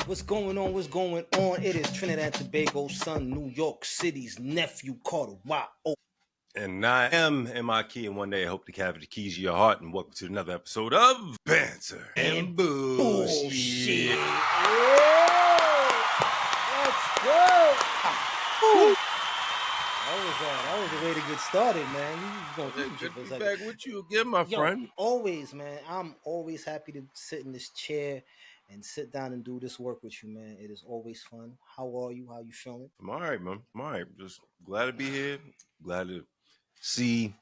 What's going on? What's going on? It is Trinidad and Tobago's son, New York City's nephew, Carter. Wow. And I am MIK, and one day I hope to capture the keys of your heart. And welcome to another episode of Banter'N'Bullsh. Bullshit. Let's go. That was a way to get started, man. Good to be back with you again, my friend. Always, man. I'm always happy to sit in this chair and sit down and do this work with you, man. It is always fun. How are you? How you feeling? I'm all right, man. I'm all right. Just glad to be here. Glad to see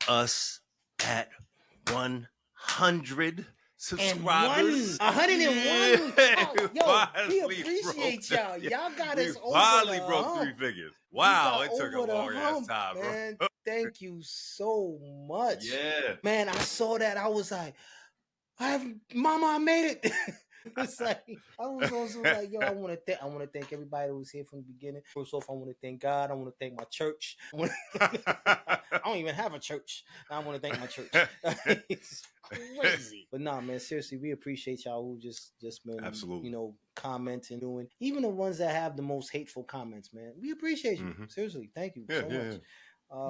us at 100 subscribers. 101. Yeah. We appreciate y'all. Y'all got us over finally the broke hump. 3 figures. Wow, it took a over the long ass hump, time, man. bro. Thank you so much. Yeah. Man, I saw that. I was like, Mama, I made it. It's like I was also like, yo, I want to thank everybody that was here from the beginning. First off, I want to thank God. I want to thank my church. I don't even have a church. I want to thank my church. It's crazy. But nah, man, seriously, we appreciate y'all who just been, Absolutely, commenting, doing, even the ones that have the most hateful comments, man. We appreciate you. Mm-hmm. Seriously, thank you so much.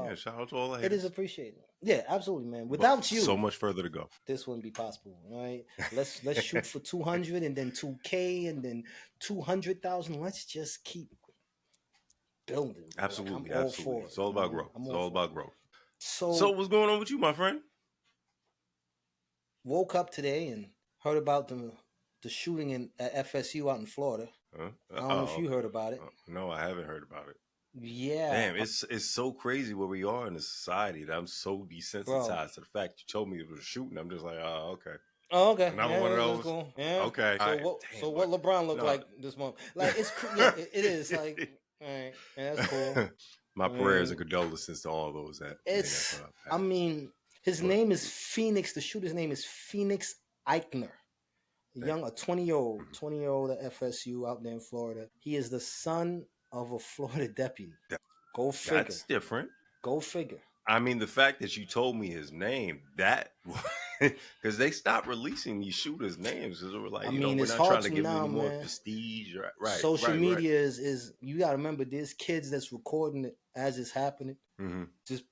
Yeah, shout out to all the haters. It is appreciated. Yeah, absolutely, man. Without you, so much further to go. This wouldn't be possible, right? Let's shoot for 200 and then 2K and then 200,000. Let's just keep building. Absolutely, I'm absolutely. All for it. It's all about growth. It's all about growth. So what's going on with you, my friend? Woke up today and heard about the shooting at FSU out in Florida. I don't know if you heard about it. No, I haven't heard about it. Yeah. Damn, it's so crazy where we are in the society that I'm so desensitized to the fact you told me it was a shooting. I'm just like, oh, okay. Oh, okay. Another one of those. Cool. Yeah. Okay. So what LeBron looked like this month? Like it's it is like all right. Yeah, that's cool. My prayers and condolences to all those that. It's. I mean, his name is Phoenix. The shooter's name is Phoenix Ikner. A 20-year-old at FSU out there in Florida. He is the son of a Florida deputy. Go figure. That's different. Go figure. I mean, the fact that you told me his name, that because they stopped releasing these shooters' names because they were like, we're not trying to give them any more prestige. Right. Social media is you got to remember there's kids that's recording it as it's happening. Mm-hmm.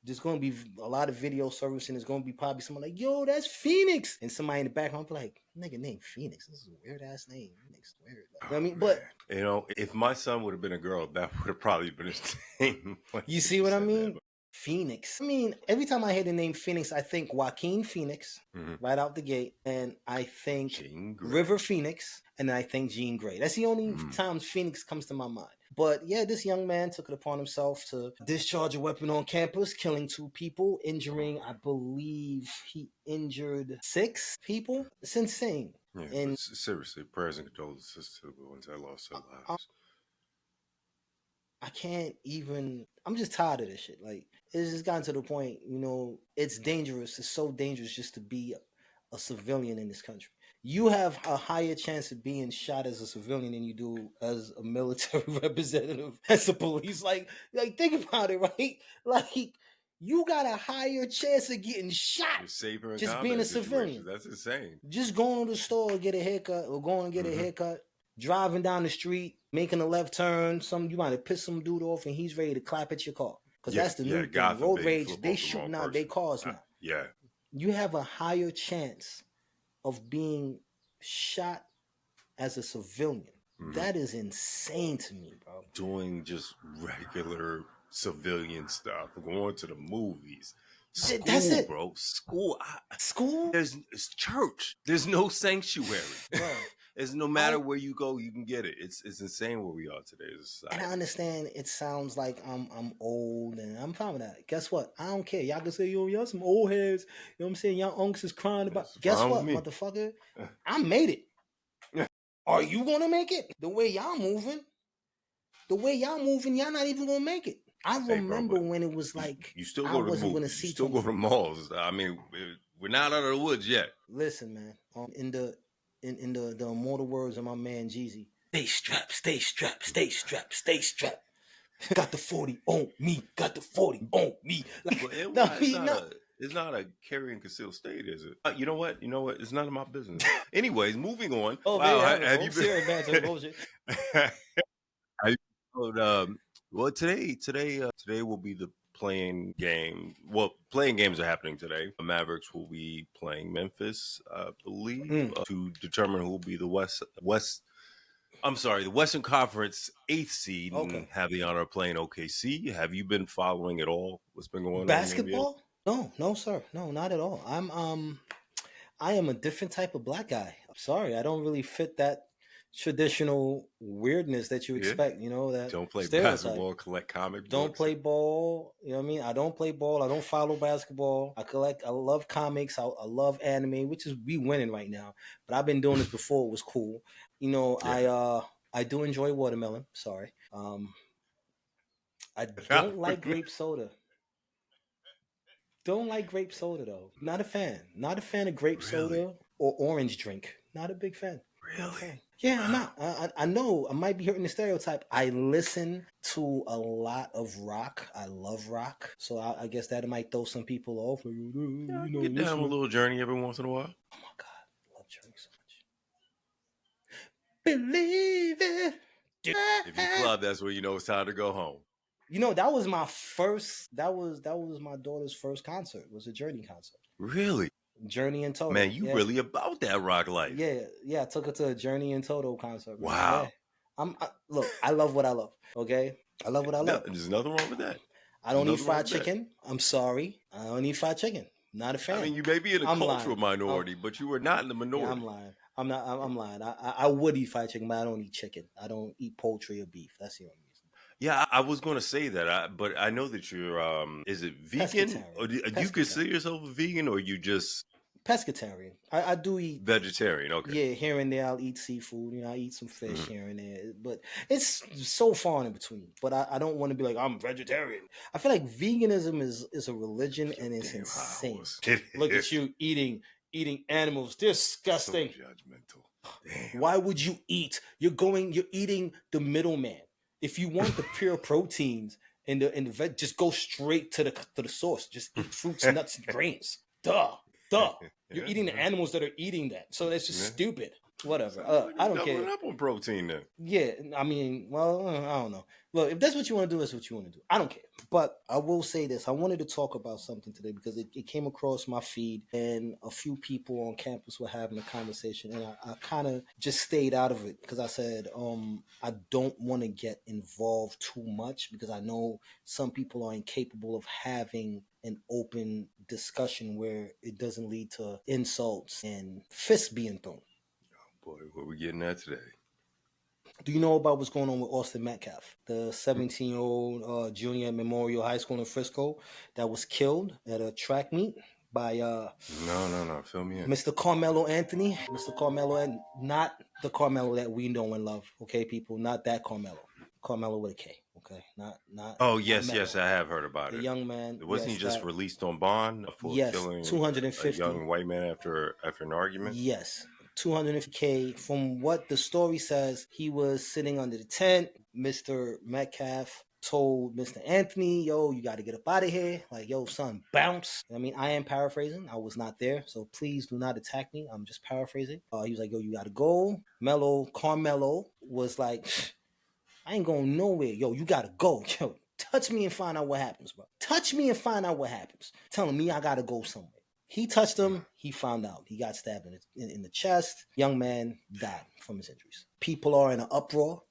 There's going to be a lot of video service and there's going to be probably someone like, yo, that's Phoenix. And somebody in the background be like, nigga named Phoenix. This is a weird ass name. Phoenix, weird. Like, I mean, but if my son would have been a girl, that would have probably been his name. You see what I mean? Phoenix. I mean, every time I hear the name Phoenix, I think Joaquin Phoenix right out the gate, and I think River Phoenix, and I think Jean Grey. That's the only times Phoenix comes to my mind. But yeah, this young man took it upon himself to discharge a weapon on campus, killing 2 people, injuring, I believe he injured 6 people. It's insane. Yeah, and seriously, prayers and condolences to the ones that lost their lives. I can't even. I'm just tired of this shit. Like, it's just gotten to the point, it's dangerous. It's so dangerous just to be a civilian in this country. You have a higher chance of being shot as a civilian than you do as a military representative, as a police. Like think about it, right? Like, you got a higher chance of getting shot just being a civilian. That's insane. Just going to the store, get a haircut, or going to get a haircut. Driving down the street, making a left turn, you might have pissed some dude off and he's ready to clap at your car. Because that's the new thing. Road rage, they shooting out their cars now. Yeah. You have a higher chance of being shot as a civilian. That is insane to me, bro. Doing just regular civilian stuff, going to the movies. School, that's it, bro. School. There's church. There's no sanctuary. Bro. It's no matter where you go, you can get it. It's insane where we are today as a society. And I understand it sounds like I'm old and I'm fine with that. Guess what? I don't care. Y'all can say, yo, y'all some old heads. You know what I'm saying? Y'all unks is crying about. Guess what, motherfucker? I made it. Are you gonna make it? The way y'all moving, y'all not even gonna make it. I remember when it was like you still go to the movies. You still go to the malls. I mean, we're not out of the woods yet. Listen, man. In the immortal words of my man Jeezy, stay strapped, stay strapped, stay strapped, stay strapped. Got the 40 on me. Got the 40 on me. Like, it's It's not a carry and conceal state, is it? You know what? You know what? It's none of my business. Anyways, moving on. Oh, Wow, man, have you been? serious Banter'N'Bullsh. Have you well, today will be the playing game. Well, playing games are happening today. The Mavericks will be playing Memphis, I believe, to determine who will be the the Western Conference 8th seed and have the honor of playing OKC. Have you been following it all? What's been going on in the NBA? Basketball? No, sir. No, not at all. I am a different type of black guy. I'm sorry, I don't really fit that traditional weirdness that you expect. You know, that don't play stereotype. Basketball, collect comic don't books. Play ball. You know what I mean? I don't play ball. I don't follow basketball. I love comics. I love anime, which is we winning right now. But I've been doing this before it was cool. You know, I do enjoy watermelon. Sorry. I don't like grape soda. Don't like grape soda though. Not a fan. Not a fan of grape soda or orange drink. Not a big fan. Really? Yeah, I'm not. I know I might be hurting the stereotype. I listen to a lot of rock. I love rock, so I guess that might throw some people off. Like, get down a little Journey every once in a while. Oh my god, I love Journey so much. Believe it. If you club, that's where you know it's time to go home. You know, that was my first. That was my daughter's first concert. Was a Journey concert. Really? Journey and Toto. Man, you really about that rock life. Yeah. I took her to a Journey and Toto concert. Man. Wow. Yeah. Look, I love what I love. Okay, I love what I love. There's nothing wrong with that. I don't eat fried chicken. I'm sorry. I don't eat fried chicken. Not a fan. I mean, you may be in a cultural minority, but you are not in the minority. Yeah, I'm lying. I'm lying. I would eat fried chicken, but I don't eat chicken. I don't eat poultry or beef. That's the only reason. Yeah, I was going to say that, but I know that you're. Is it vegan? Or do you consider yourself a vegan, or you just pescatarian? I do eat vegetarian. Okay. Yeah, here and there I'll eat seafood. You know, I eat some fish here and there, but it's so far in between. But I don't want to be like I'm vegetarian. I feel like veganism is a religion and it's insane. Look at you eating animals. Disgusting. So judgmental. Damn. Why would you eat? You're eating the middleman. If you want the pure proteins and the veg, just go straight to the source. Just eat fruits, nuts, and grains. Duh. You're eating the animals that are eating that. So that's just stupid. Whatever. I don't care. Up on protein then. Yeah, I mean, well, I don't know. Look, if that's what you want to do, that's what you want to do. I don't care. But I will say this. I wanted to talk about something today because it came across my feed and a few people on campus were having a conversation and I kind of just stayed out of it because I said I don't want to get involved too much because I know some people are incapable of having an open discussion where it doesn't lead to insults and fists being thrown. Boy, what we getting at today? Do you know about what's going on with Austin Metcalf, the 17-year-old junior at Memorial High School in Frisco that was killed at a track meet by No. Fill me in. Mr. Karmelo Anthony. Mr. Karmelo, and not the Karmelo that we know and love. Okay, people, not that Karmelo. Karmelo with a K. Okay, not. Oh yes, I have heard about it. The young man. Wasn't he just released on bond for killing 250 a young white man after an argument? Yes. $250K. From what the story says, he was sitting under the tent. Mr. Metcalf told Mr. Anthony, yo, you got to get up out of here. Like, yo, son, bounce. I mean, I am paraphrasing. I was not there, so please do not attack me. I'm just paraphrasing. He was like, yo, you got to go. Karmelo was like, I ain't going nowhere. Yo, you got to go. Yo, touch me and find out what happens, bro. Touch me and find out what happens. Telling me I got to go somewhere. He touched him. He found out. He got stabbed in the chest. Young man died from his injuries. People are in an uproar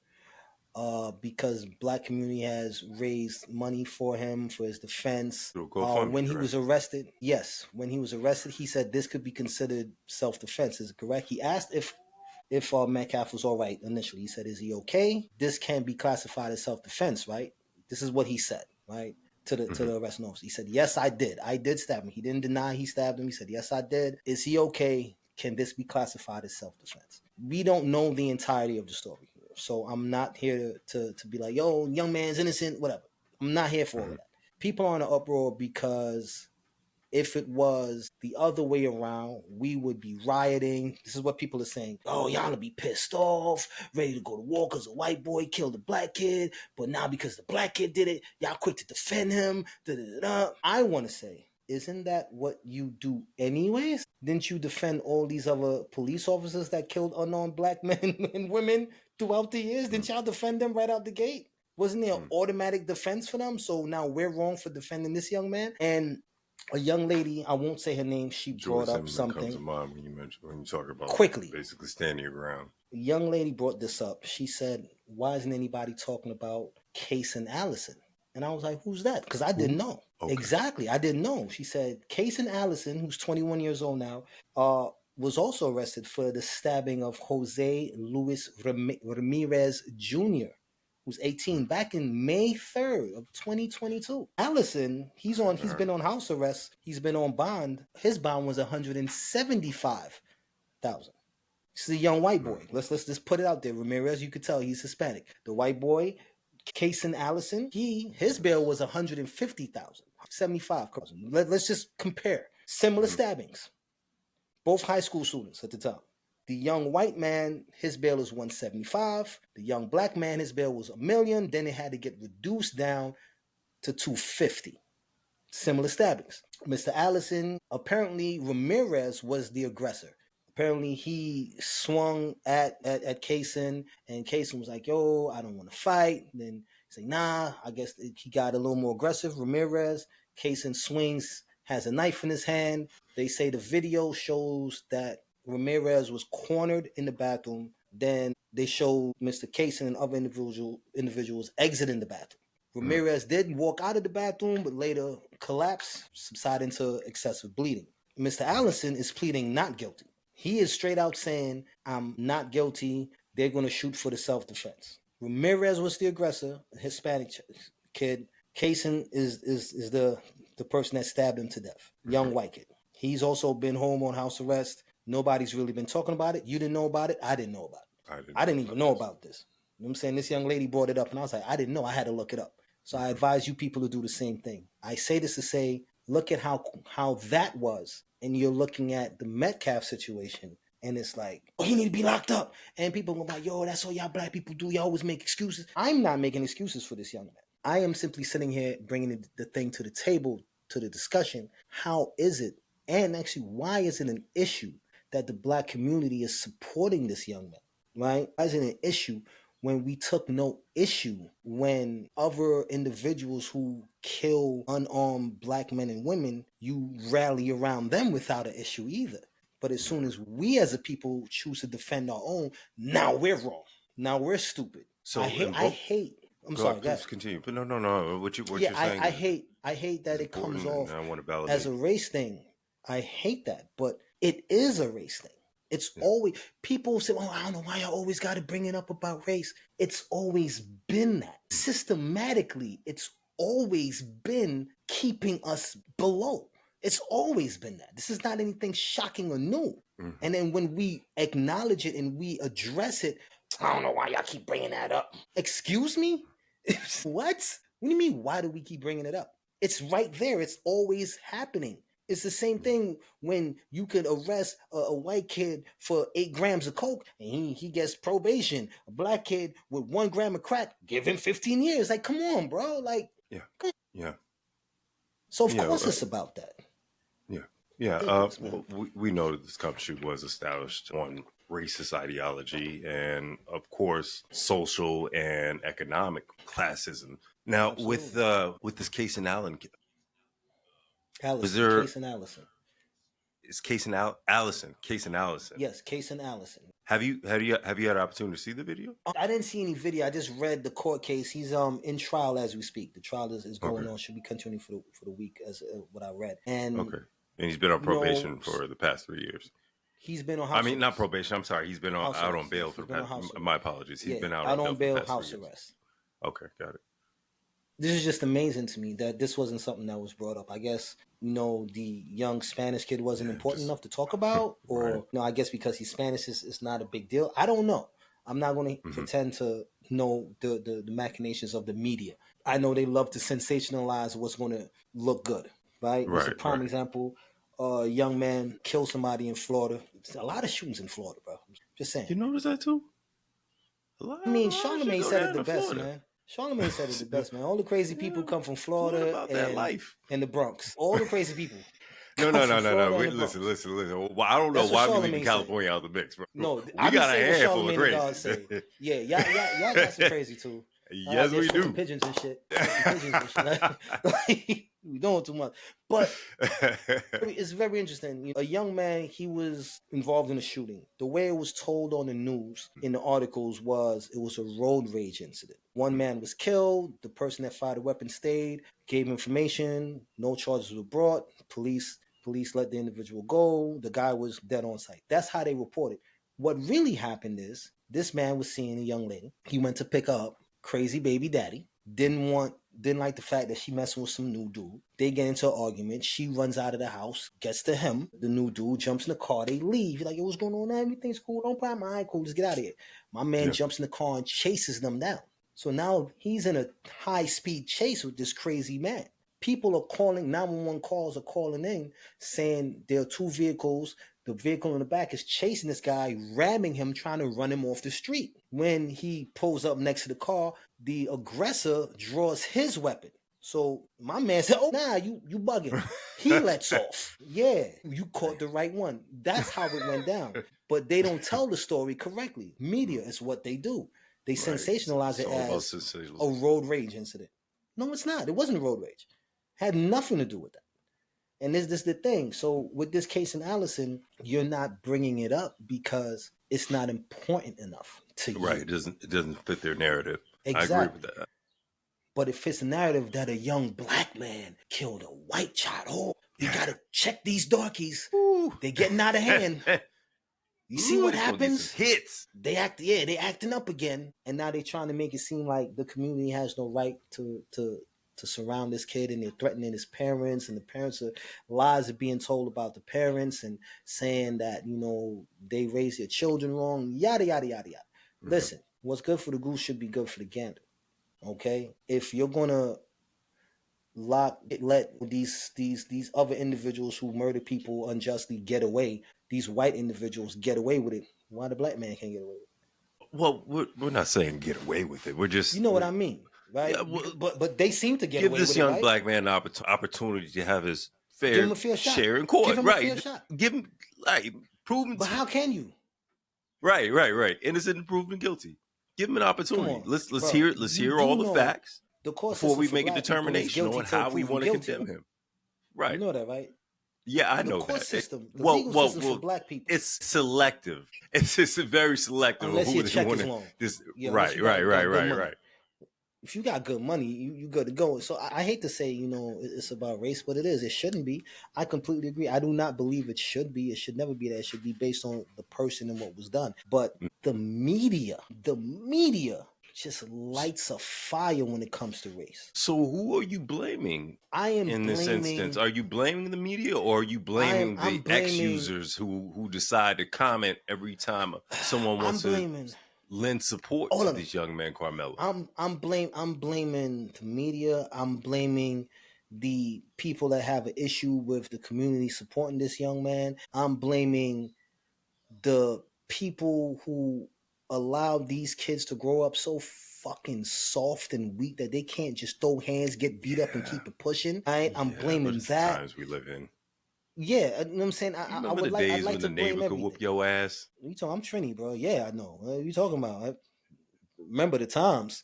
because Black community has raised money for him for his defense. When he was arrested, when he was arrested, he said this could be considered self-defense. Is it correct? He asked if Metcalf was all right initially. He said, "Is he okay? This can be classified as self-defense, right?" This is what he said, right? To the arresting officer. He said, "Yes, I did. I did stab him." He didn't deny he stabbed him. He said, "Yes, I did. Is he okay? Can this be classified as self-defense?" We don't know the entirety of the story. So I'm not here to be like, yo, young man's innocent, whatever. I'm not here for all that. People are in an uproar because if it was the other way around, we would be rioting. This is what people are saying. Oh, y'all will be pissed off, ready to go to war because a white boy killed a black kid. But now because the black kid did it, y'all quick to defend him. I want to say, isn't that what you do anyways? Didn't you defend all these other police officers that killed unarmed black men and women throughout the years? Didn't y'all defend them right out the gate? Wasn't there automatic defense for them? So now we're wrong for defending this young man. And a young lady, I won't say her name, she George brought up Zimmerman comes to something mind when you talk about quickly. basically standing your ground. A young lady brought this up. She said, "Why isn't anybody talking about Caysen Allison?" And I was like, "Who's that?" Because I didn't know. Okay. Exactly, I didn't know. She said Caysen Allison, who's 21 years old now, was also arrested for the stabbing of Jose Luis Ramirez Jr., who's 18, back in May 3rd of 2022. Allison, he's been on house arrest. He's been on bond. His bond was $175,000. This is a young white boy. Let's just put it out there. Ramirez, you could tell he's Hispanic. The white boy, Caysen Allison, his bail was $150,000, $75,000. Let's just compare similar stabbings. Both high school students at the time. The young white man, his bail is $175,000. The young black man, his bail was $1 million. Then it had to get reduced down to $250,000. Similar stabbings. Mr. Allison, apparently Ramirez was the aggressor. Apparently he swung at Caysen, and Caysen was like, "Yo, I don't want to fight." And then he's like, "Nah." I guess he got a little more aggressive. Ramirez, Caysen swings, has a knife in his hand. They say the video shows that Ramirez was cornered in the bathroom. Then they show Mr. Caysen and other individuals exiting the bathroom. Ramirez did walk out of the bathroom, but later collapsed, subsided into excessive bleeding. Mr. Allison is pleading not guilty. He is straight out saying, "I'm not guilty. They're going to shoot for the self-defense." Ramirez was the aggressor, a Hispanic kid. Caysen is the person that stabbed him to death, young white kid. He's also been home on house arrest. Nobody's really been talking about it. You didn't know about it. I didn't know about it. I didn't even know about this. You know what I'm saying? This young lady brought it up, and I was like, I didn't know. I had to look it up. So I advise you people to do the same thing. I say this to say, look at how that was. And you're looking at the Metcalf situation, and it's like, "Oh, he need to be locked up." And people go like, "Yo, that's all y'all black people do. Y'all always make excuses." I'm not making excuses for this young man. I am simply sitting here bringing the thing to the table, to the discussion. How is it, and actually, why is it an issue that the black community is supporting this young man? Right? Why is it an issue when we took no issue when other individuals who kill unarmed black men and women, you rally around them without an issue either? But as soon as we as a people choose to defend our own, now we're wrong. Now we're stupid. So I hate. I'm sorry, please continue. But no. What you're saying? I hate that it comes off as a race thing. I hate that, but it is a race thing. It's always, people say, "Oh, I don't know why I always got to bring it up about race." It's always been that. Systematically, it's always been keeping us below. It's always been that. This is not anything shocking or new. And then when we acknowledge it and we address it, "I don't know why y'all keep bringing that up." Excuse me? What? What do you mean, why do we keep bringing it up? It's right there. It's always happening. It's the same thing when you could arrest a white kid for 8 grams of coke and he gets probation. A black kid with 1 gram of crack, give him 15 years. Like, come on, bro. Like, yeah. So of course it's about that. Yeah. We know that this country was established on racist ideology and, of course, social and economic classism. Now, with this Caysen Allison. Caysen Allison. It's Caysen Allison. Caysen Allison. Yes, Caysen Allison. Have you had an opportunity to see the video? I didn't see any video. I just read the court case. He's in trial as we speak. The trial is going on. Should be continuing for the week, as what I read. And he's been on probation for the past 3 years. He's been on house arrest. Not probation. I'm sorry. He's been out on bail for the past. My apologies. He's been out on bail, house arrest. Okay, got it. This is just amazing to me that this wasn't something that was brought up. I guess, the young Spanish kid wasn't important enough to talk about, or I guess because he's Spanish is not a big deal. I don't know. I'm not going to pretend to know the machinations of the media. I know they love to sensationalize what's going to look good, right? It's a prime example. A young man killed somebody in Florida. There's a lot of shootings in Florida, bro. Just saying. You notice that too? Charlamagne said it the best, man. Charlamagne said it the best, man. All the crazy people come from Florida about that life. and the Bronx. All the crazy people. No. Wait, listen. Well, I don't know why we leaving California out of the mix, bro. No, We got a say what handful of Charlamagne the God crazy. say. Yeah, y'all got some crazy too. Yes, we do. Pigeons and shit. Pigeons and shit. Like, we doing too much. But it's very interesting. A young man, he was involved in a shooting. The way it was told on the news in the articles was it was a road rage incident. One man was killed. The person that fired the weapon stayed, gave information. No charges were brought. Police let the individual go. The guy was dead on sight. That's how they reported. What really happened is this man was seeing a young lady. He went to pick her up. Crazy baby daddy. Didn't like the fact that she messing with some new dude. They get into an argument. She runs out of the house, gets to him. The new dude jumps in the car. They leave. He's like, yo, what's going on? Everything's cool. Don't problem. All right, cool. Let's get out of here. My man jumps in the car and chases them down. So now he's in a high-speed chase with this crazy man. People are calling, 911 calls are calling in saying there are two vehicles. The vehicle in the back is chasing this guy, ramming him, trying to run him off the street. When he pulls up next to the car, the aggressor draws his weapon. So my man said, oh, nah, you bugging. He lets off. Yeah, you caught the right one. That's how it went down. But they don't tell the story correctly. Media is what they do. They sensationalize it as a road rage incident. No, it's not. It wasn't a road rage. Had nothing to do with that. And this is the thing. So with this case in Allison, you're not bringing it up because it's not important enough to you. Right. It doesn't fit their narrative. Exactly. I agree with that. But it fits the narrative that a young black man killed a white child. Oh, we gotta check these darkies. Ooh. They're getting out of hand. You see what happens? Hits. They acting up again, and now they're trying to make it seem like the community has no right to surround this kid, and they're threatening his parents, and the parents lies are being told about the parents and saying that, you know, they raise their children wrong, yada yada yada yada. Mm-hmm. Listen, what's good for the goose should be good for the gander. Okay? If you're gonna let these other individuals who murder people unjustly get away, these white individuals get away with it, why the black man can't get away with it? Well, we're not saying get away with it. We're just, you know what I mean. Right, yeah, well, but they seem to get away with it. Give this young black man an opportunity to have his fair share in court. Give him a fair shot. Give him proven. But how can you? Right. Innocent and proven guilty. Give him an opportunity. Let's hear all the facts before we make a determination on how we want to condemn him. Right. You know that, right? Yeah, I know the court that. System, the legal system for black people. It's selective. It's very selective. Unless your check is long. Right. If you got good money, you good to go. So I hate to say, you know, it's about race, but it is. It shouldn't be. I completely agree. I do not believe it should be. It should never be that. It should be based on the person and what was done. But the media just lights a fire when it comes to race. So who are you blaming? I am in this instance. Are you blaming the media, or are you blaming the ex-users who decide to comment every time someone wants to lend support to this young man, Karmelo? I'm blaming the media. I'm blaming the people that have an issue with the community supporting this young man. I'm blaming the people who allowed these kids to grow up so fucking soft and weak that they can't just throw hands, get beat up, and keep it pushing. I'm blaming that. Times we live in. Yeah, you know what I'm saying? I would like, I'd like to blame everything. Could whoop your ass. You talking? I'm Trini, bro. Yeah, I know. What are you talking about? Remember the times,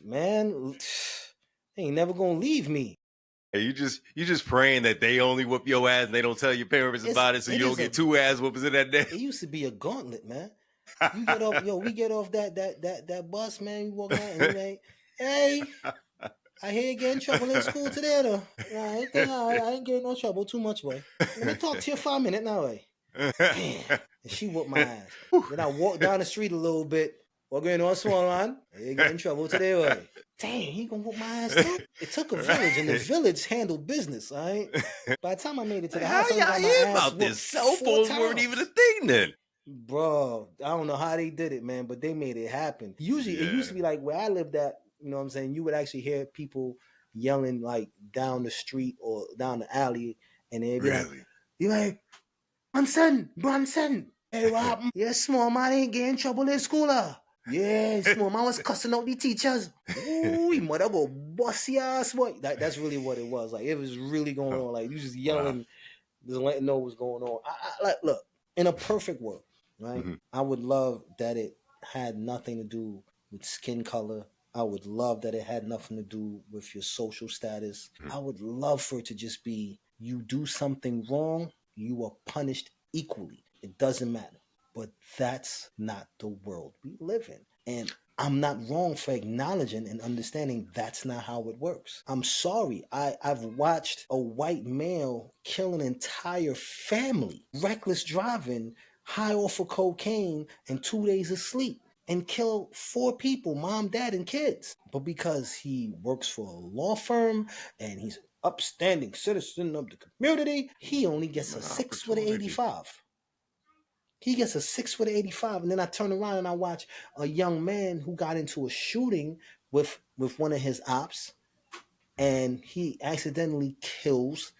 man. They ain't never gonna leave me. Hey, you just praying that they only whoop your ass and they don't tell your parents about it, so you don't get two ass whoopers in that day. It used to be a gauntlet, man. You get off, we get off that bus, man. You walk out and you're like, hey. I hear you get in trouble in school today, though. I ain't getting no trouble too much, boy. Let me talk to you for a minute now, boy. Damn. And she whooped my ass. Then I walked down the street a little bit. Walking on Swanline. I ain't getting in trouble today, boy. Damn, he gonna whoop my ass too? It took a village, and the village handled business, all right? By the time I made it to the house, I got my ass about this? Cell phones weren't even a thing then. Bro, I don't know how they did it, man, but they made it happen. Usually, it used to be like where I lived at. You know what I'm saying? You would actually hear people yelling like down the street or down the alley, and they'd be like, Bronson, hey, what happened? Yeah, small man ain't getting in trouble in school. Yeah, small man was cussing out the teachers. Ooh, mother go bossy ass boy. That's really what it was. Like it was really going on. Like you just Wow. yelling, just letting know what's going on. Like look, in a perfect world, right? Mm-hmm. I would love that it had nothing to do with skin color. I would love that it had nothing to do with your social status. Mm-hmm. I would love for it to just be you do something wrong, you are punished equally. It doesn't matter. But that's not the world we live in. And I'm not wrong for acknowledging and understanding that's not how it works. I'm sorry. I've watched a white male kill an entire family, reckless driving, high off of cocaine, and 2 days of sleep, and kill 4 people, mom, dad, and kids. But because he works for a law firm and he's an upstanding citizen of the community, he only gets a 6 with an 85. He gets a 6 with an 85. And then I turn around and I watch a young man who got into a shooting with one of his ops, and he accidentally kills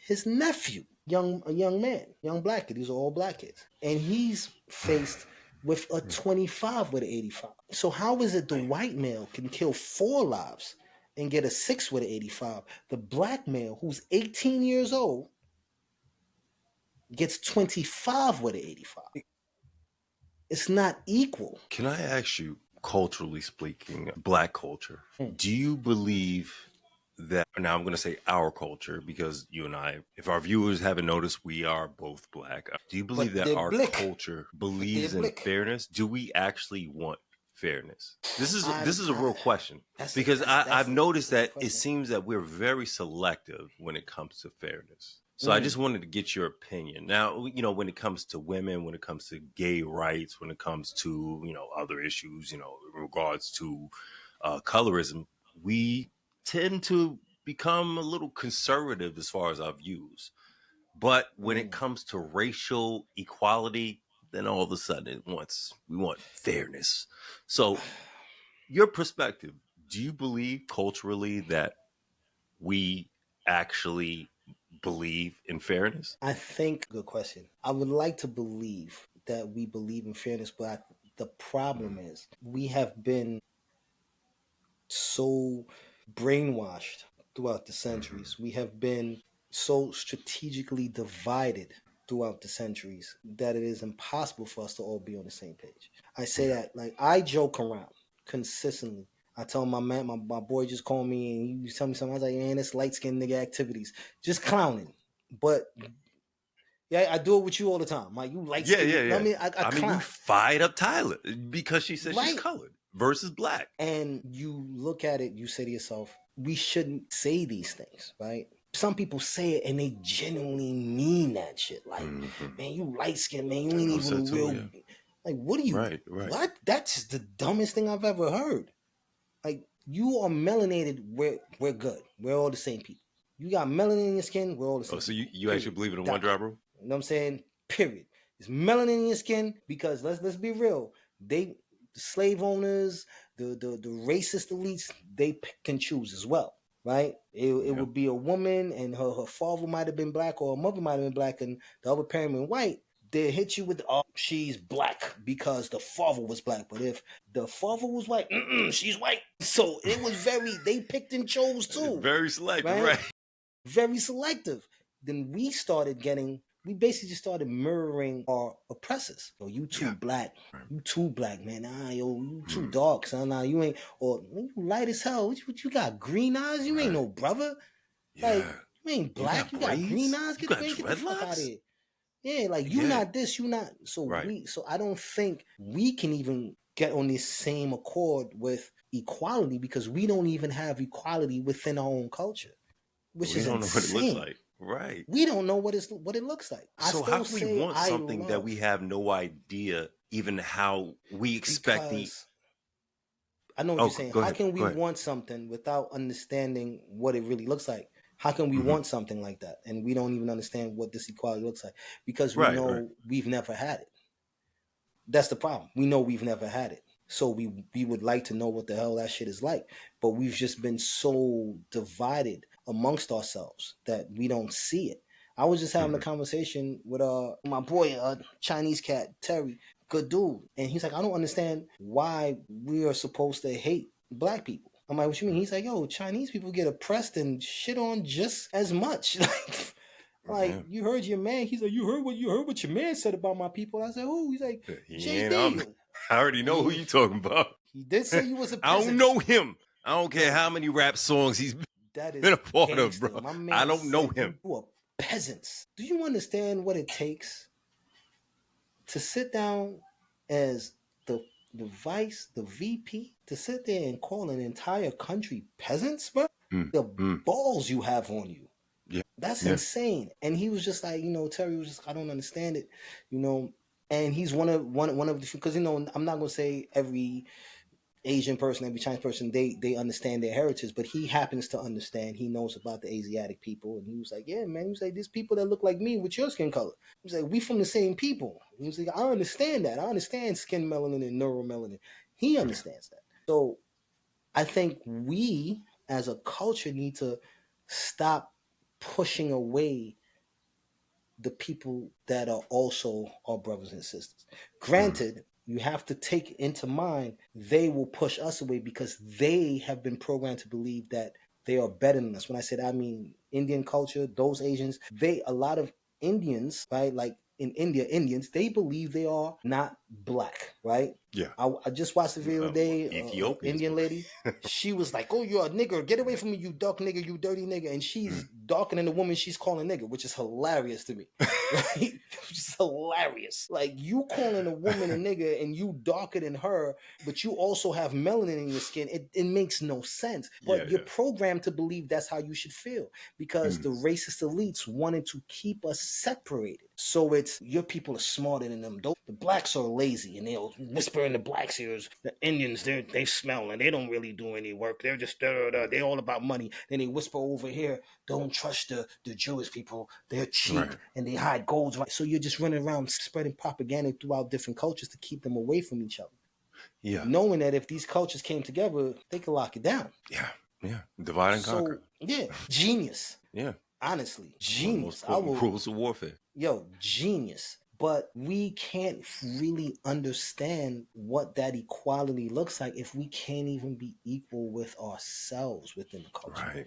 his nephew, a young man, young black kid. These are all black kids. And he's faced with a 25 with an 85. So how is it the white male can kill 4 lives and get a 6 with an 85? The black male who's 18 years old gets 25 with an 85. It's not equal. Can I ask you, culturally speaking, black culture, do you believe that now I'm going to say our culture because you and I, if our viewers haven't noticed, we are both black. Do you believe that our culture believes in fairness? Do we actually want fairness? This is a real question because I've noticed that it seems that we're very selective when it comes to fairness. So I just wanted to get your opinion. Now, you know, when it comes to women, when it comes to gay rights, when it comes to, you know, other issues, you know, in regards to colorism, we tend to become a little conservative as far as our views. But when it comes to racial equality, then all of a sudden we want fairness. So your perspective, do you believe culturally that we actually believe in fairness? I think, good question. I would like to believe that we believe in fairness, but the problem is we have been so brainwashed throughout the centuries. We have been so strategically divided throughout the centuries that it is impossible for us to all be on the same page. I say that, like, I joke around consistently. I tell my man, my boy just called me and he tell me something. I was like, man, it's light skinned nigga activities. Just clowning. But yeah, I do it with you all the time. Like, you light skinned. Yeah. I mean, I clown. We fired up Tyler because she said she's Right. colored versus black. And you look at it, you say to yourself, we shouldn't say these things, right? Some people say it and they genuinely mean that shit. Like, man, you light skinned, man, you ain't even real. Like, what are you? Right. What? That's the dumbest thing I've ever heard. Like, you are melanated, we're good. We're all the same people. You got melanin in your skin, we're all the same. Oh, so you actually believe in a one drop rule? You know what I'm saying? Period. It's melanin in your skin because let's be real. The slave owners, the racist elites, they pick and choose as well, right? It would be a woman and her father might have been black or her mother might have been black and the other parent been white. They hit you with, oh, she's black because the father was black. But if the father was white, she's white. So it was they picked and chose too. Very selective, right? Very selective. Then we basically just started mirroring our oppressors. Oh, you too black. You too black, man. Nah, yo, you too dark, son. Nah, you ain't, or you light as hell. What you got, green eyes? You ain't no brother. Like, you ain't black. You got green eyes. Get the fuck out of here. Yeah, like you not this, you not. So so I don't think we can even get on the same accord with equality because we don't even have equality within our own culture, which is insane. We don't know what it looks like. Right. We don't know what it looks like. So how can we want something that we have no idea even how we expect I know what you're saying. How can we want something without understanding what it really looks like? How can we want something like that and we don't even understand what this equality looks like? Because we know we've never had it. That's the problem. We know we've never had it. So we would like to know what the hell that shit is like. But we've just been so divided amongst ourselves that we don't see it. I was just having a conversation with my boy, Chinese cat, Terry. good dude. And he's like, I don't understand why we are supposed to hate black people. I'm like, what you mean? He's like, yo, Chinese people get oppressed and shit on just as much. Like, you heard your man. He's like, you heard what your man said about my people. I said, who? He's like, He ain't. JD. I already know who you talking about. He did say you was a I peasant. don't know him. I don't care how many rap songs he's That is been a part gangster. of, bro. My man I don't know him. You are peasants. Do you understand what it takes to sit down as the vice, the VP, to sit there and call an entire country peasants, bro? The balls you have on you. Yeah. That's insane. And he was just like, Terry was just, I don't understand it, And he's one of the, because I'm not gonna say every Asian person, every Chinese person, they understand their heritage, but he happens to understand. He knows about the Asiatic people, and he was like, "Yeah, man." He was like, "There's people that look like me with your skin color." He was like, "We from the same people." He was like, "I understand that. I understand skin melanin and neuromelanin." He understands that. So I think we, as a culture, need to stop pushing away the people that are also our brothers and sisters. Granted, you have to take into mind they will push us away because they have been programmed to believe that they are better than us. When I said, I mean Indian culture, those Asians, a lot of Indians, right? Like in India, Indians, they believe they are not black, right? Yeah. I just watched the video today. Ethiopians, Indian lady, she was like, "Oh, you're a nigger. Get away from me, you dark nigger, you dirty nigger." And she's darker than the woman she's calling nigger, which is hilarious to me. Right? It's hilarious. Like, you calling a woman a nigger and you darker than her, but you also have melanin in your skin. It makes no sense. But you're programmed to believe that's how you should feel because the racist elites wanted to keep us separated. So it's, your people are smarter than them. The blacks are lazy and they'll whisper in the blacks' ears. The Indians, they smell and they don't really do any work. They're just they're all about money. Then they whisper over here, don't trust the Jewish people. They're cheap and they hide golds. Right? So you're just running around spreading propaganda throughout different cultures to keep them away from each other. Yeah. Knowing that if these cultures came together, they could lock it down. Yeah. Yeah. Divide and conquer. Yeah. Genius. Yeah. Honestly, genius. Rules of warfare. Yo, genius. But we can't really understand what that equality looks like if we can't even be equal with ourselves within the culture. Right.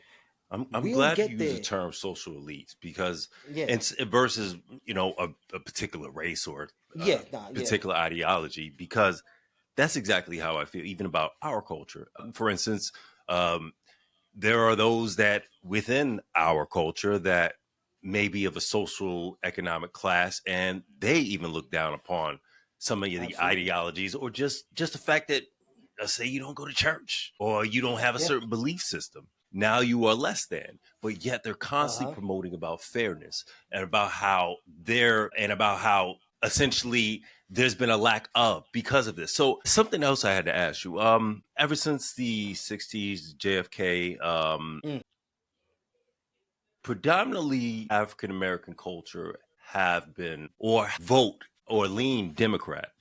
I'm glad you use the term social elites because it's versus a particular race or particular ideology, because that's exactly how I feel even about our culture. For instance, there are those that within our culture that may be of a social economic class, and they even look down upon some of the ideologies, or just the fact that, let's say, you don't go to church or you don't have a certain belief system. Now you are less than, but yet they're constantly promoting about fairness and about how essentially there's been a lack of because of this. So something else I had to ask you, ever since the 60s, JFK, predominantly African-American culture have been or vote or lean Democrat.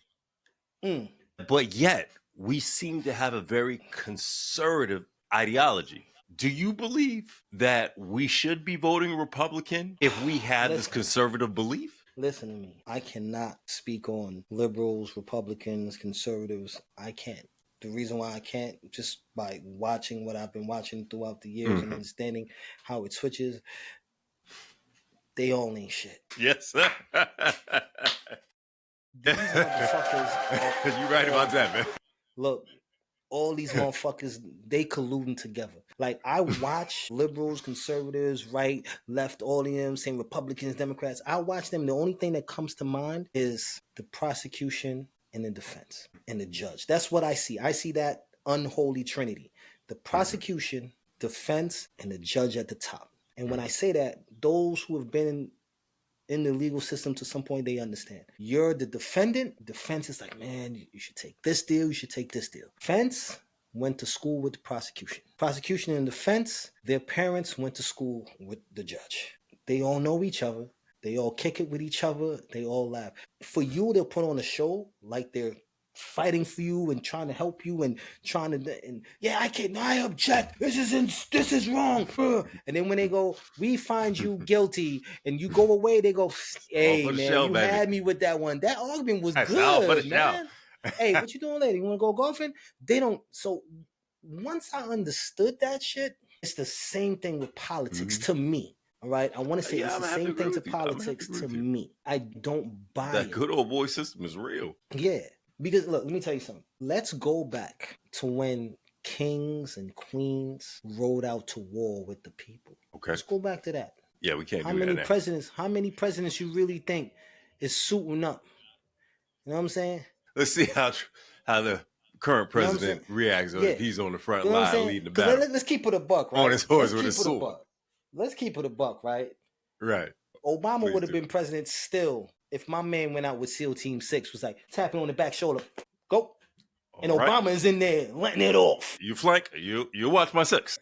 But yet we seem to have a very conservative ideology. Do you believe that we should be voting Republican if we had this conservative belief? Listen to me. I cannot speak on liberals, Republicans, conservatives. I can't. The reason why I can't, just by watching what I've been watching throughout the years and understanding how it switches, they all ain't shit. Yes. These motherfuckers. You're right about that, man. Look, all these motherfuckers, they colluding together. Like, I watch liberals, conservatives, right, left, all of them, saying Republicans, Democrats. I watch them. The only thing that comes to mind is the prosecution and the defense and the judge. That's what I see. I see that unholy trinity. The prosecution, defense, and the judge at the top. And when I say that, those who have been in the legal system to some point, they understand. You're the defendant. Defense is like, man, you should take this deal. You should take this deal. Defense went to school with the prosecution. Prosecution and defense, their parents went to school with the judge. They all know each other. They all kick it with each other. They all laugh. For you to put on a show like they're fighting for you and trying to help you and trying to I object. This is wrong. And then when they go, we find you guilty, and you go away, they go, All hey for the man, show, you baby. had me with that one. That argument was That's all for the good, show. man. Hey, what you doing later? You want to go golfing? They don't. So once I understood that shit, it's the same thing with politics to me. All right, I want to say it's the same thing to politics to me. I don't buy that it. good old boy system is real. Yeah, because look, let me tell you something. Let's go back to when kings and queens rode out to war with the people. Okay. Let's go back to that. Yeah, we can't How do many that now. presidents? How many presidents you really think is suiting up? You know what I'm saying? Let's see how the current You know what I'm president saying? reacts Yeah. if he's on the front You know what I'm line saying? leading the Because battle. let's keep it a buck, right? On his horse Let's with keep his it a sword. buck. Let's keep it a buck, right? Right. Obama Please would have do. been president still if my man went out with SEAL Team 6, was like tapping on the back shoulder, go. And All right. Obama is in there letting it off. You flank. You watch my 6.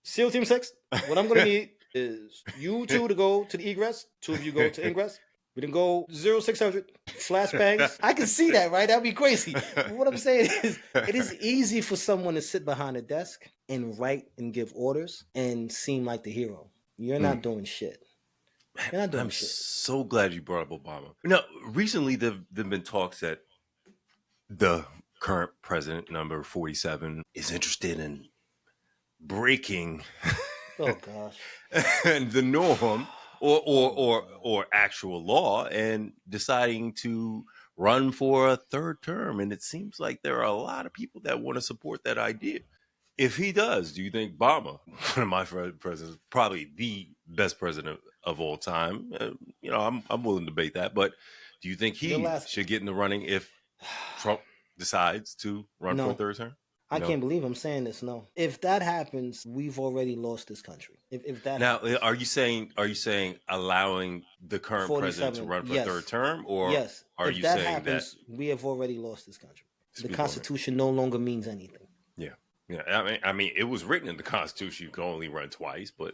SEAL Team 6, what I'm going to need is you two to go to the egress. 2 of you go to ingress. We didn't go 0600 flashbangs. I can see that, right? That'd be crazy. But what I'm saying is, it is easy for someone to sit behind a desk and write and give orders and seem like the hero. You're not doing shit. You're not doing I'm shit. so glad you brought up Obama. Now, recently there've been talks that the current president, number 47, is interested in breaking Oh gosh. the norm or actual law and deciding to run for a 3rd term. And it seems like there are a lot of people that want to support that idea. If he does, do you think Obama, one of my presidents, probably the best president of all time, I'm willing to debate that, but do you think he should get in the running if Trump decides to run for a 3rd term? I can't believe I'm saying this. No, if that happens, we've already lost this country. If that now happens. Are you saying allowing the current president to run for a 3rd term, or yes, are if you that saying happens, we have already lost this country? The Speak Constitution no longer means anything. Yeah, I mean, it was written in the Constitution you can only run twice, but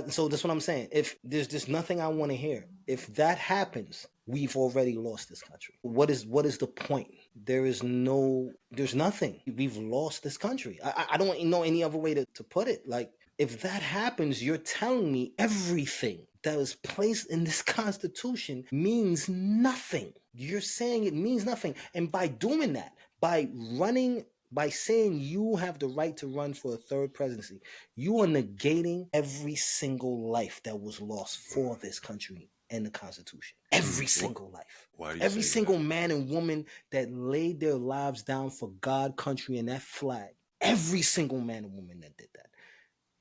so that's what I'm saying. If there's just nothing I want to hear, if that happens, we've already lost this country. What is the point? There's nothing. We've lost this country. I don't know any other way to put it. Like, if that happens, you're telling me everything that was placed in this Constitution means nothing. You're saying it means nothing. And by doing that, by saying you have the right to run for a 3rd presidency, you are negating every single life that was lost for this country and the Constitution. Every single life. Why do you every say single that? man and woman that laid their lives down for God, country, and that flag. Every single man and woman that did that.